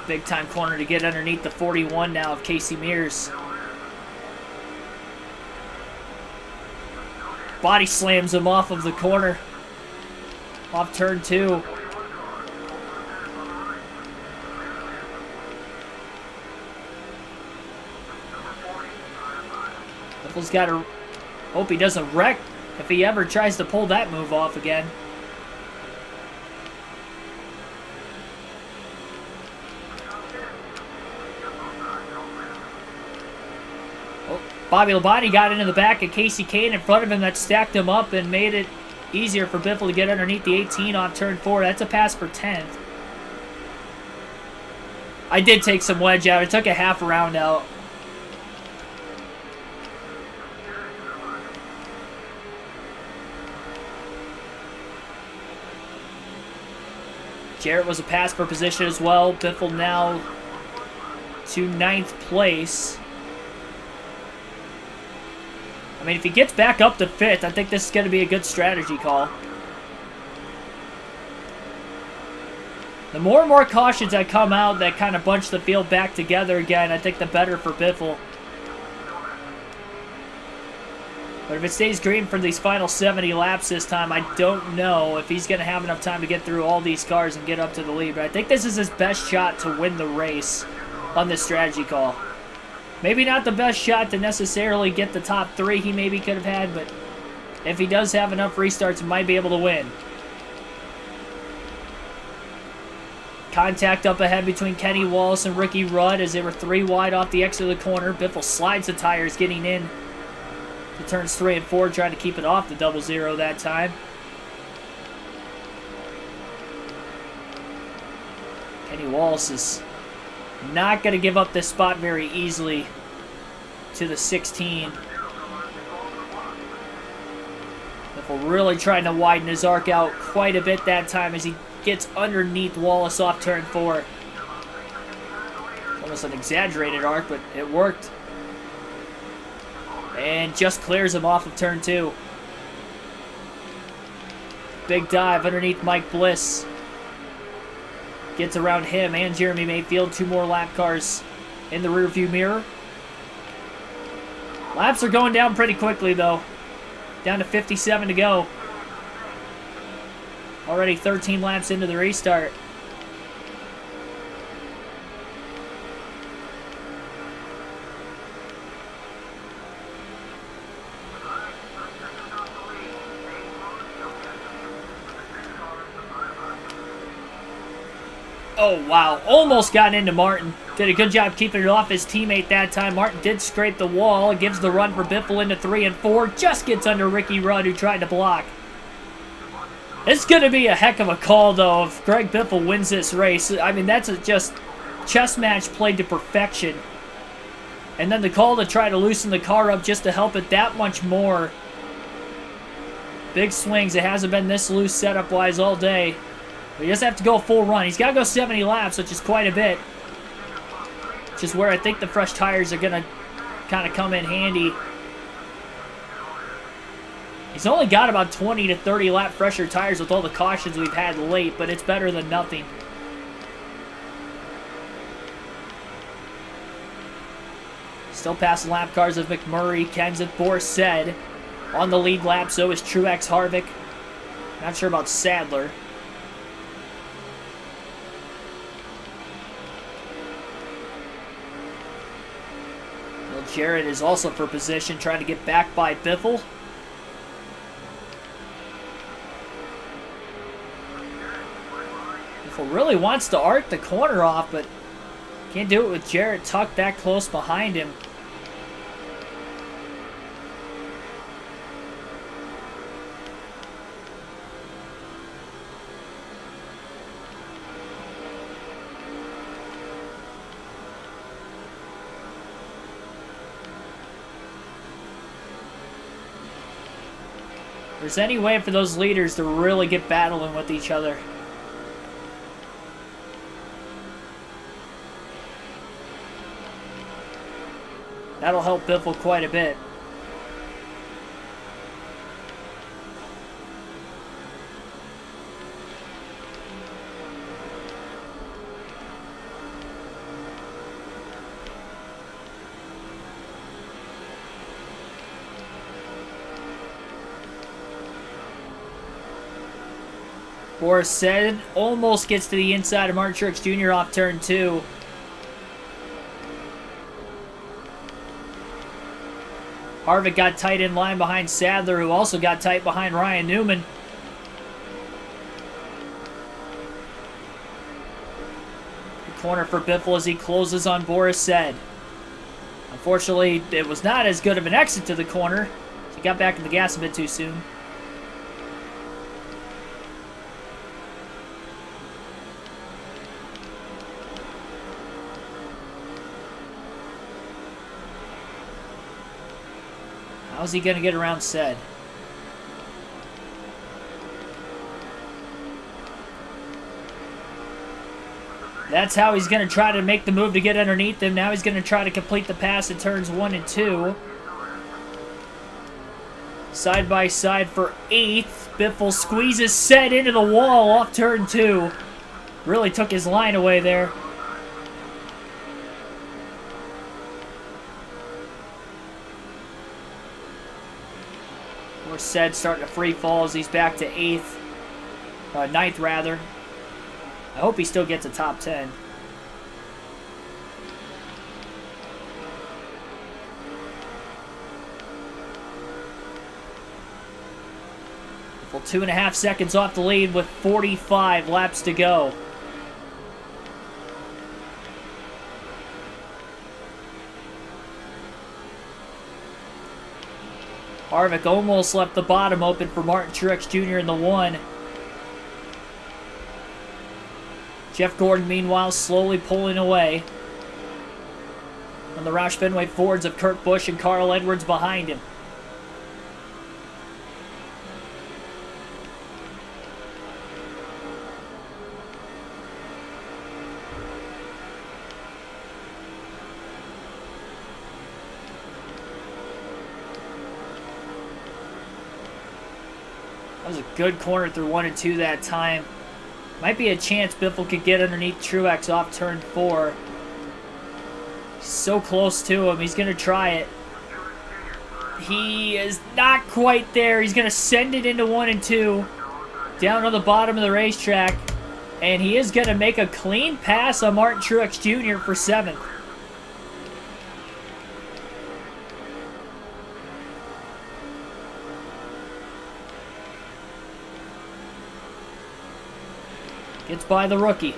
Big time corner to get underneath the 41 now of Casey Mears. Body slams him off of the corner. Off turn 2. Biffle's got to hope he doesn't wreck if he ever tries to pull that move off again. Bobby Labonte got into the back of Casey Kane in front of him. That stacked him up and made it easier for Biffle to get underneath the 18 off turn 4. That's a pass for 10th. I did take some wedge out. I took a half round out. Jarrett was a pass for position as well. Biffle now to 9th place. I mean, if he gets back up to 5th, I think this is going to be a good strategy call. The more and more cautions that come out that kind of bunch the field back together again, I think the better for Biffle. But if it stays green for these final 70 laps this time, I don't know if he's going to have enough time to get through all these cars and get up to the lead. But I think this is his best shot to win the race on this strategy call. Maybe not the best shot to necessarily get the top 3 he maybe could have had, but if he does have enough restarts, he might be able to win. Contact up ahead between Kenny Wallace and Ricky Rudd as they were 3 wide off the exit of the corner. Biffle slides the tires, getting in to turns 3 and 4, trying to keep it off the 0-0 that time. Kenny Wallace is not going to give up this spot very easily to the 16. Biffle really trying to widen his arc out quite a bit that time as he gets underneath Wallace off turn 4. Almost an exaggerated arc, but it worked. And just clears him off of turn 2. Big dive underneath Mike Bliss. Gets around him and Jeremy Mayfield. 2 more lap cars in the rearview mirror. Laps are going down pretty quickly, though. Down to 57 to go. Already 13 laps into the restart. Oh, wow. Almost got into Martin. Did a good job keeping it off his teammate that time. Martin did scrape the wall. Gives the run for Biffle into 3 and 4. Just gets under Ricky Rudd, who tried to block. It's going to be a heck of a call, though, if Greg Biffle wins this race. I mean, that's a just chess match played to perfection. And then the call to try to loosen the car up just to help it that much more. Big swings. It hasn't been this loose setup-wise all day. But he doesn't have to go full run. He's got to go 70 laps, which is quite a bit. Which is where I think the fresh tires are going to kind of come in handy. He's only got about 20 to 30 lap fresher tires with all the cautions we've had late, but it's better than nothing. Still passing lap cars of McMurray, Kenseth, Borsed on the lead lap. So is Truex, Harvick. Not sure about Sadler. Well, Jarrett is also for position, trying to get back by Biffle. Biffle really wants to arc the corner off, but can't do it with Jarrett tucked that close behind him. If there's any way for those leaders to really get battling with each other. That'll help Biffle quite a bit. Borsed almost gets to the inside of Martin Truex Jr. off turn 2. Harvick got tight in line behind Sadler, who also got tight behind Ryan Newman. The corner for Biffle as he closes on Borsed. Unfortunately, it was not as good of an exit to the corner. He got back in the gas a bit too soon. How's he going to get around Sed? That's how he's going to try to make the move to get underneath him. Now he's going to try to complete the pass at turns 1 and 2. Side by side for 8th. Biffle squeezes Sed into the wall off turn 2. Really took his line away there. Morstead starting to free fall as he's back to 8th. 9th, rather. I hope he still gets a top 10. Well, 2.5 seconds off the lead with 45 laps to go. Harvick almost left the bottom open for Martin Truex Jr. in the 1. Jeff Gordon, meanwhile, slowly pulling away from the Roush Fenway Fords of Kurt Busch and Carl Edwards behind him. That was a good corner through 1 and 2 that time. Might be a chance Biffle could get underneath Truex off turn 4. He's so close to him. He's going to try it. He is not quite there. He's going to send it into 1 and 2. Down on the bottom of the racetrack. And he is going to make a clean pass on Martin Truex Jr. for 7th. Gets by the rookie.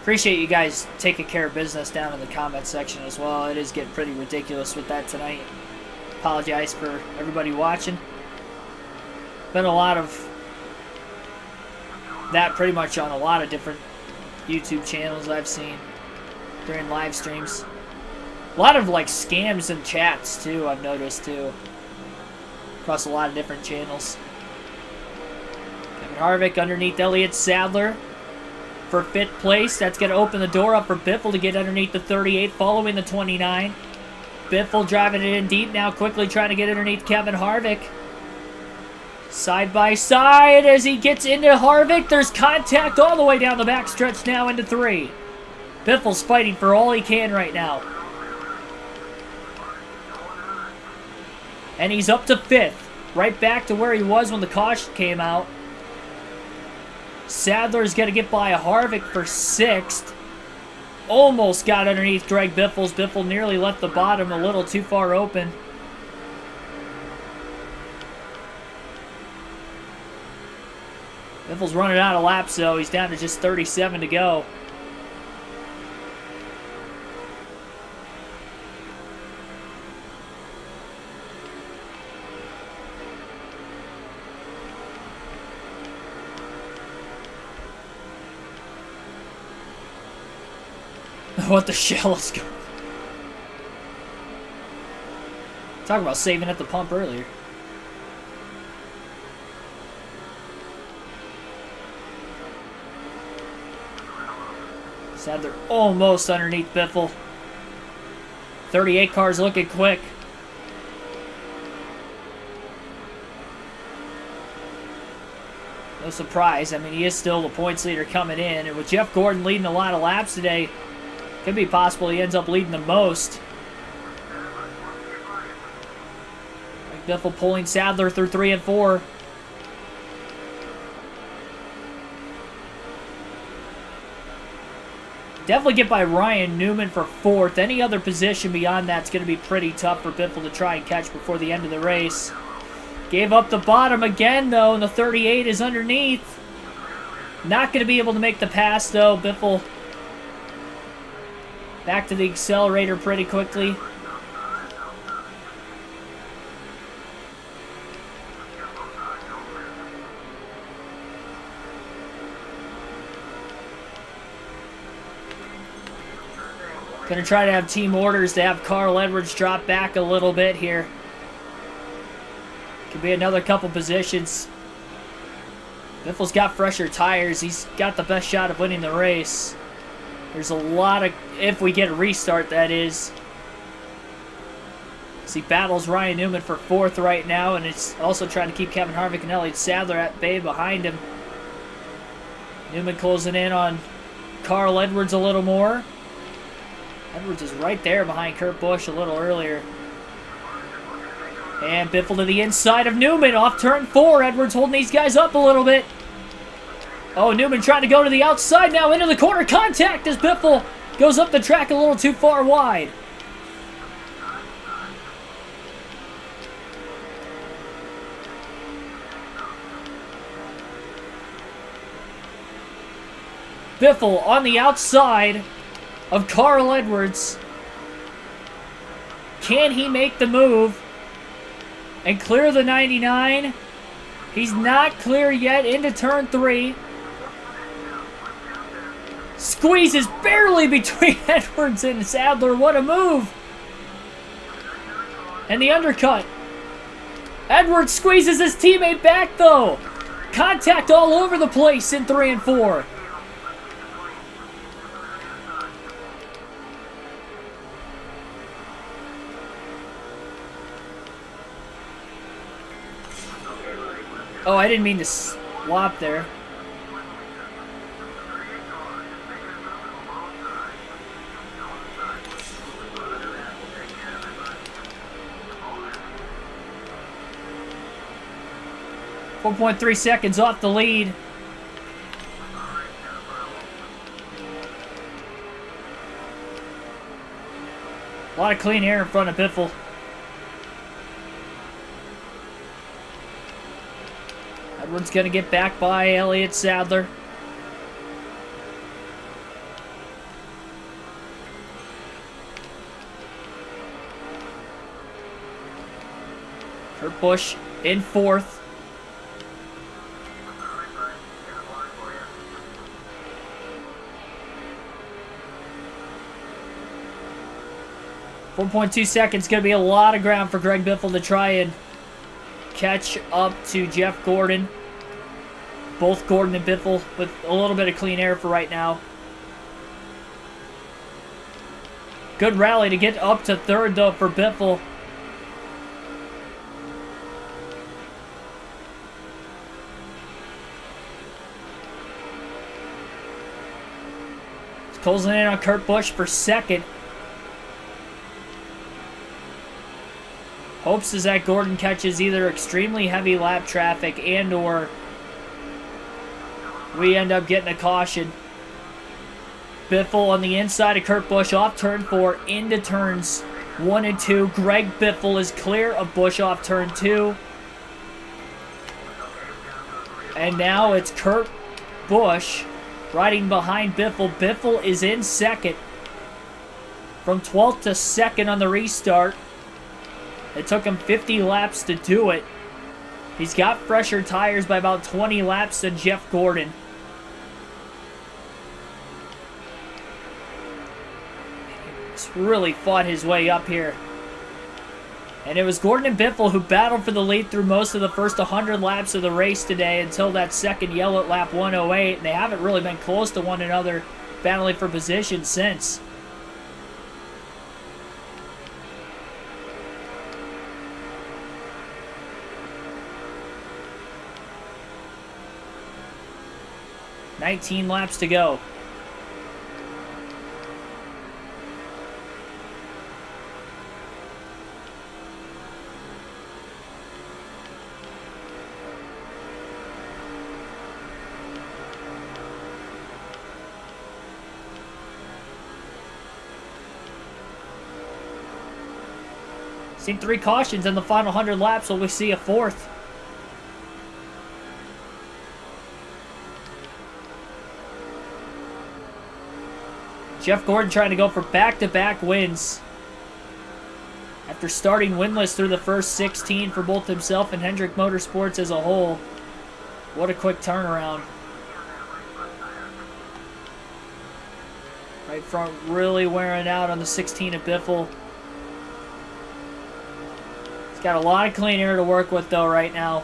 Appreciate you guys taking care of business down in the comment section as well. It is getting pretty ridiculous with that tonight. Apologize for everybody watching. Been a lot of that pretty much on a lot of different YouTube channels I've seen during live streams. A lot of like scams and chats too, I've noticed too. Across a lot of different channels. Harvick underneath Elliott Sadler for 5th place. That's going to open the door up for Biffle to get underneath the 38 following the 29. Biffle driving it in deep now, quickly trying to get underneath Kevin Harvick. Side by side as he gets into Harvick. There's contact all the way down the backstretch now into 3. Biffle's fighting for all he can right now. And he's up to 5th. Right back to where he was when the caution came out. Sadler's going to get by Harvick for 6th. Almost got underneath Greg Biffle's. Biffle nearly left the bottom a little too far open. Biffle's running out of laps, though. He's down to just 37 to go. What the shell is going? Talk about saving at the pump earlier. Sadler almost underneath Biffle. 38 cars looking quick. No surprise. I mean, he is still the points leader coming in. And with Jeff Gordon leading a lot of laps today, could be possible he ends up leading the most. Biffle pulling Sadler through 3 and 4. Definitely get by Ryan Newman for 4th. Any other position beyond that's going to be pretty tough for Biffle to try and catch before the end of the race. Gave up the bottom again, though, and the 38 is underneath. Not going to be able to make the pass, though. Biffle back to the accelerator pretty quickly. Going to try to have team orders to have Carl Edwards drop back a little bit here. Could be another couple positions. Biffle's got fresher tires. He's got the best shot of winning the race. There's a lot of, if we get a restart, that is. As he battles Ryan Newman for 4th right now, and it's also trying to keep Kevin Harvick and Elliott Sadler at bay behind him. Newman closing in on Carl Edwards a little more. Edwards is right there behind Kurt Busch a little earlier. And Biffle to the inside of Newman off turn 4. Edwards holding these guys up a little bit. Oh, Newman trying to go to the outside now into the corner. Contact as Biffle goes up the track a little too far wide. Biffle on the outside of Carl Edwards. Can he make the move and clear the 99? He's not clear yet into turn 3. Squeezes barely between Edwards and Sadler. What a move. And the undercut. Edwards squeezes his teammate back though. Contact all over the place in 3 and 4. Oh, I didn't mean to swap there. .3 seconds off the lead. A lot of clean air in front of Biffle. Edwards going to get back by Elliott Sadler. Kurt Busch in 4th. .2 seconds. Going to be a lot of ground for Greg Biffle to try and catch up to Jeff Gordon. Both Gordon and Biffle with a little bit of clean air for right now. Good rally to get up to 3rd though for Biffle. He's closing in on Kurt Busch for 2nd. Hopes is that Gordon catches either extremely heavy lap traffic and or we end up getting a caution. Biffle on the inside of Kurt Busch off turn 4 into turns 1 and 2. Greg Biffle is clear of Busch off turn 2. And now it's Kurt Busch riding behind Biffle. Biffle is in 2nd. From 12th to 2nd on the restart. It took him 50 laps to do it. He's got fresher tires by about 20 laps than Jeff Gordon. He's really fought his way up here. And it was Gordon and Biffle who battled for the lead through most of the first 100 laps of the race today until that second yellow at lap 108. And they haven't really been close to one another battling for position since. $19 laps to go. Seen 3 cautions in the final 100 laps, so we see a 4th. Jeff Gordon trying to go for back-to-back wins. After starting winless through the first 16 for both himself and Hendrick Motorsports as a whole. What a quick turnaround. Right front really wearing out on the 16 of Biffle. He's got a lot of clean air to work with though right now.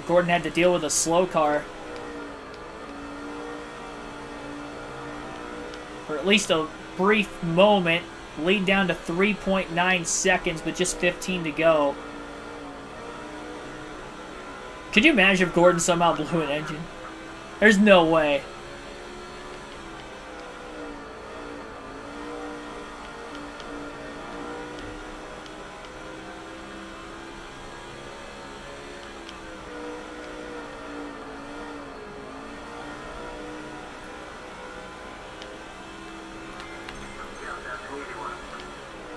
Gordon had to deal with a slow car. For at least a brief moment. Lead down to 3.9 seconds with just 15 to go. Could you imagine if Gordon somehow blew an engine? There's no way.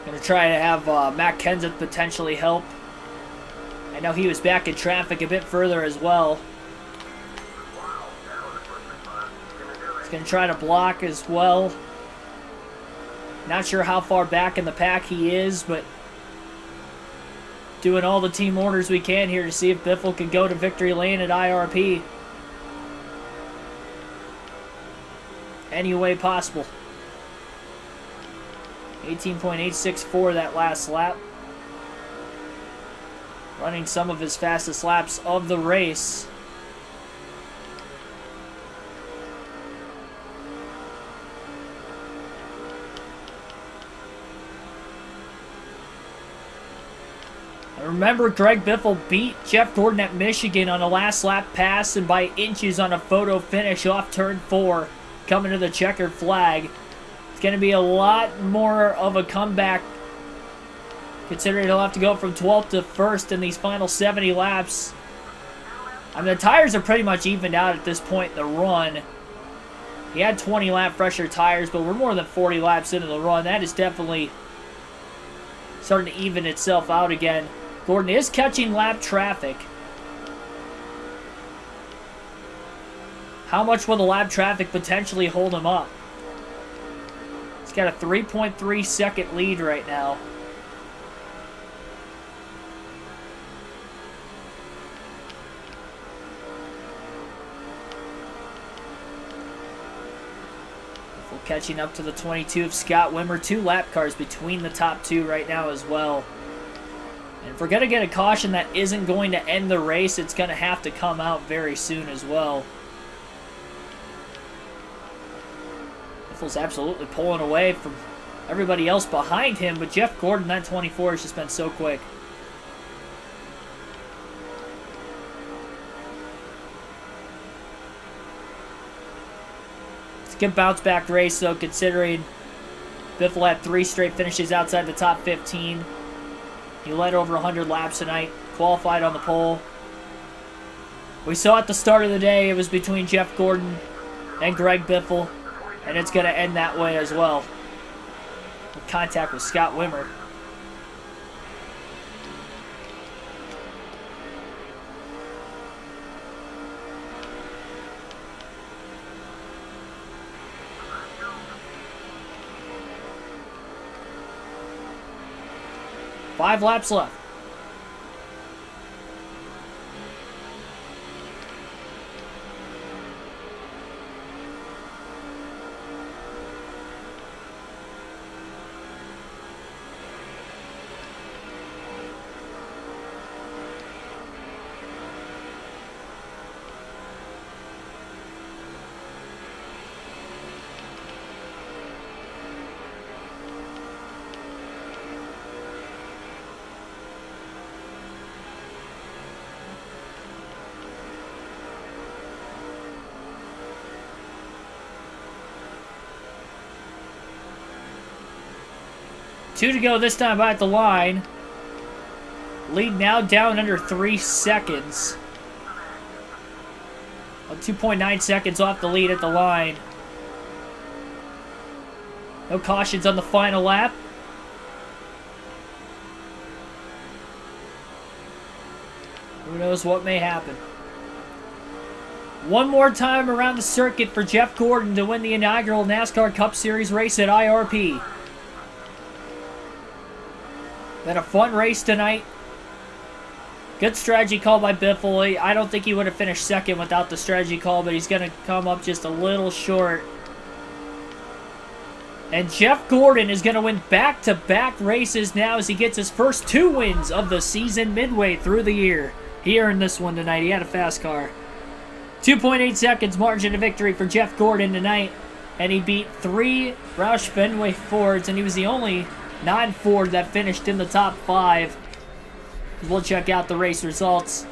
Gonna try to have Matt Kenseth potentially help. I know he was back in traffic a bit further as well. He's gonna try to block as well. Not sure how far back in the pack he is, but doing all the team orders we can here to see if Biffle can go to victory lane at IRP. Any way possible. 18.864 that last lap. Running some of his fastest laps of the race. I remember Greg Biffle beat Jeff Gordon at Michigan on a last lap pass and by inches on a photo finish off turn 4, coming to the checkered flag. It's going to be a lot more of a comeback, considering he'll have to go from 12th to 1st in these final 70 laps. I mean, the tires are pretty much evened out at this point in the run. He had 20 lap fresher tires, but we're more than 40 laps into the run. That is definitely starting to even itself out again. Gordon is catching lap traffic. How much will the lap traffic potentially hold him up? He's got a 3.3 second lead right now. Catching up to the 22 of Scott Wimmer. 2 lap cars between the top 2 right now as well. And if we're going to get a caution that isn't going to end the race, it's going to have to come out very soon as well. Biffle's absolutely pulling away from everybody else behind him, but Jeff Gordon, that 24, has just been so quick. Good bounce back race though, considering Biffle had 3 straight finishes outside the top 15. He led over 100 laps tonight, qualified on the pole. We saw at the start of the day it was between Jeff Gordon and Greg Biffle, and it's going to end that way as well. With contact with Scott Wimmer. Five laps left. Two to go this time by at the line. Lead now down under 3 seconds. 2.9 seconds off the lead at the line. No cautions on the final lap. Who knows what may happen. One more time around the circuit for Jeff Gordon to win the inaugural NASCAR Cup Series race at IRP. Been a fun race tonight. Good strategy call by Biffle. I don't think he would have finished second without the strategy call, but he's going to come up just a little short. And Jeff Gordon is going to win back-to-back races now as he gets his first 2 wins of the season midway through the year. He earned this one tonight. He had a fast car. 2.8 seconds margin of victory for Jeff Gordon tonight. And he beat 3 Roush Fenway Fords, and he was the only non-Ford that finished in the top 5. We'll check out the race results.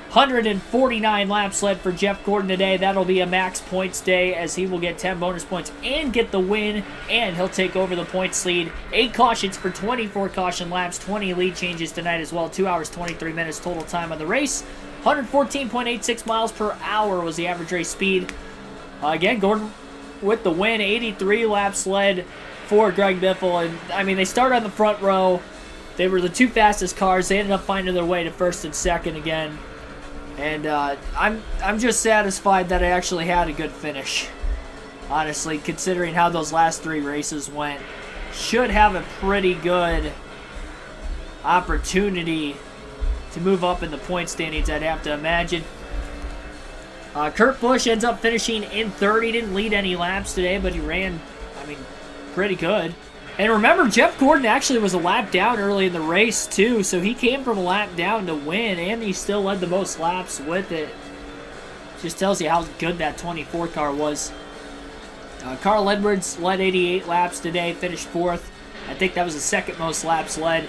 149 laps led for Jeff Gordon today. That'll be a max points day as he will get 10 bonus points and get the win, and he'll take over the points lead. 8 cautions for 24 caution laps, 20 lead changes tonight as well. 2 hours, 23 minutes total time on the race. 114.86 miles per hour was the average race speed. Again, Gordon with the win. 83 laps led for Greg Biffle. And I mean, they started on the front row. They were the 2 fastest cars. They ended up finding their way to first and second again. And I'm just satisfied that I actually had a good finish. Honestly, considering how those last 3 races went. Should have a pretty good opportunity to move up in the point standings, I'd have to imagine. Kurt Busch ends up finishing in third. He didn't lead any laps today, but he ran, I mean, pretty good. And remember, Jeff Gordon actually was a lap down early in the race, too. So he came from a lap down to win, and he still led the most laps with it. Just tells you how good that 24 car was. Carl Edwards led 88 laps today, finished 4th. I think that was the 2nd most laps led.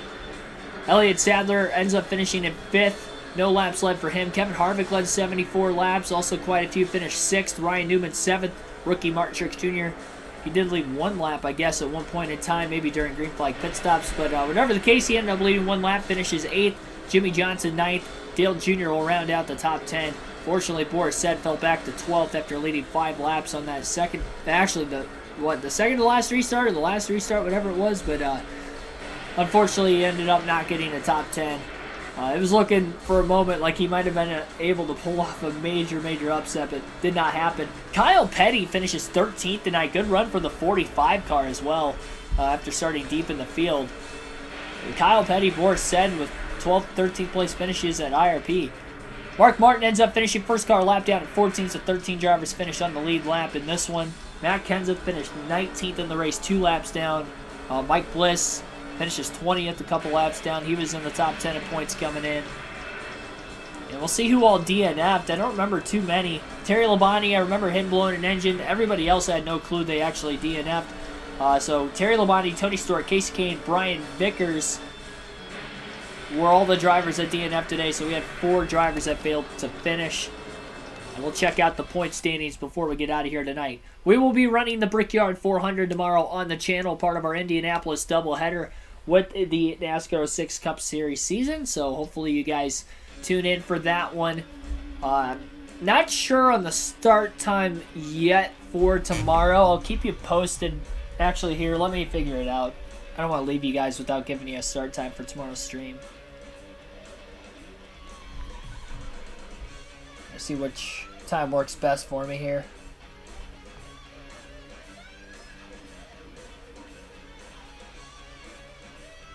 Elliott Sadler ends up finishing in 5th. No laps led for him. Kevin Harvick led 74 laps. Also quite a few finished 6th. Ryan Newman 7th. Rookie Martin Truex Jr. He did lead 1 lap, I guess, at one point in time, maybe during green flag pit stops. But whatever the case, he ended up leading 1 lap, finishes 8th. Jimmy Johnson 9th. Dale Jr. will round out the top 10. Fortunately, Boris Said fell back to 12th after leading 5 laps on that second. Actually, the second to last restart or the last restart, whatever it was. But unfortunately, he ended up not getting a top 10. It was looking for a moment like he might have been able to pull off a major upset, but did not happen. Kyle Petty finishes 13th tonight. Good run for the 45 car as well after starting deep in the field. Kyle Petty, Boris Said with 12th, 13th place finishes at IRP. Mark Martin ends up finishing first car lap down at 14th, so 13 drivers finished on the lead lap in this one. Matt Kenseth finished 19th in the race, 2 laps down. Mike Bliss finishes 20th, a couple laps down. He was in the top 10 in points coming in. And we'll see who all DNF'd. I don't remember too many. Terry Labonte, I remember him blowing an engine. Everybody else I had no clue they actually DNF'd. So Terry Labonte, Tony Stewart, Casey Kane, Brian Vickers were all the drivers that DNF'd today. So we had 4 drivers that failed to finish. And we'll check out the point standings before we get out of here tonight. We will be running the Brickyard 400 tomorrow on the channel, part of our Indianapolis doubleheader with the NASCAR 06 Cup Series season. So hopefully you guys tune in for that one. Not sure on the start time yet for tomorrow. I'll keep you posted. Actually, here, let me figure it out. I don't want to leave you guys without giving you a start time for tomorrow's stream. Let's see which time works best for me here.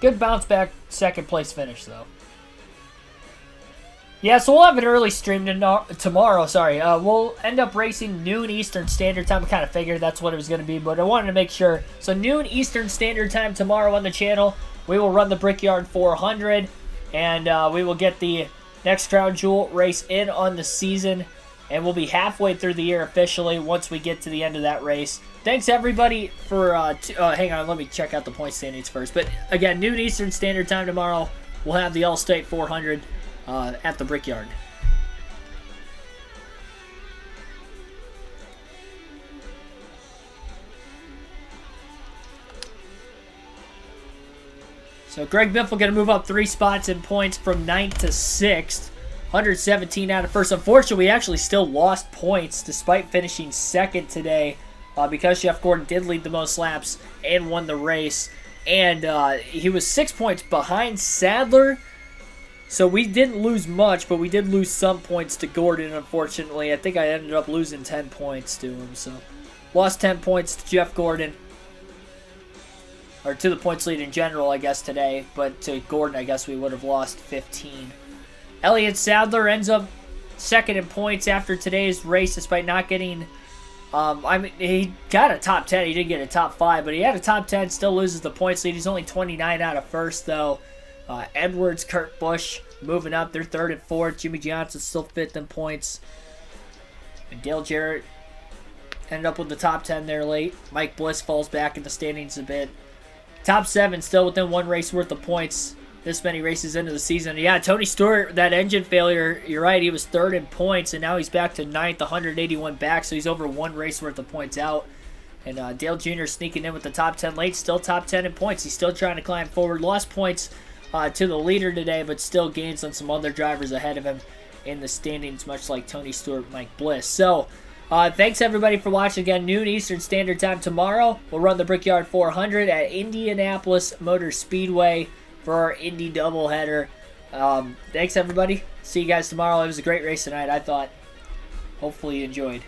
Good bounce back second place finish, though. Yeah, so we'll have an early stream tomorrow. We'll end up racing noon Eastern Standard Time. I kind of figured that's what it was going to be, but I wanted to make sure. So noon Eastern Standard Time tomorrow on the channel. We will run the Brickyard 400, and we will get the next Crown Jewel race in on the season. And we'll be halfway through the year officially once we get to the end of that race. Thanks, everybody, for... hang on, let me check out the point standings first. But, again, noon Eastern Standard Time tomorrow. We'll have the All-State 400 at the Brickyard. So, Greg Biffle going to move up 3 spots in points from 9th to 6th. 117 out of first. Unfortunately, we actually still lost points despite finishing 2nd today because Jeff Gordon did lead the most laps and won the race. And he was 6 points behind Sadler. So we didn't lose much, but we did lose some points to Gordon, unfortunately. I think I ended up losing 10 points to him. So lost 10 points to Jeff Gordon. Or to the points lead in general, I guess, today. But to Gordon, I guess we would have lost 15. Elliott Sadler ends up 2nd in points after today's race, despite not getting... he got a top 10. He didn't get a top 5, but he had a top 10. Still loses the points lead. He's only 29 out of first, though. Edwards, Kurt Busch moving up. They're 3rd and 4th. Jimmy Johnson still 5th in points. And Dale Jarrett ended up with the top 10 there late. Mike Bliss falls back in the standings a bit. Top 7 still within 1 race worth of points. this many races into the season. Yeah, Tony Stewart, that engine failure, you're right, he was 3rd in points, and now he's back to 9th, 181 back, so he's over 1 race worth of points out. And Dale Jr. sneaking in with the top 10 late, still top 10 in points. He's still trying to climb forward. Lost points to the leader today, but still gains on some other drivers ahead of him in the standings, much like Tony Stewart, Mike Bliss. So, thanks everybody for watching again. Noon Eastern Standard Time tomorrow. We'll run the Brickyard 400 at Indianapolis Motor Speedway for our Indy doubleheader. Thanks everybody. See you guys tomorrow. It was a great race tonight, I thought. Hopefully you enjoyed.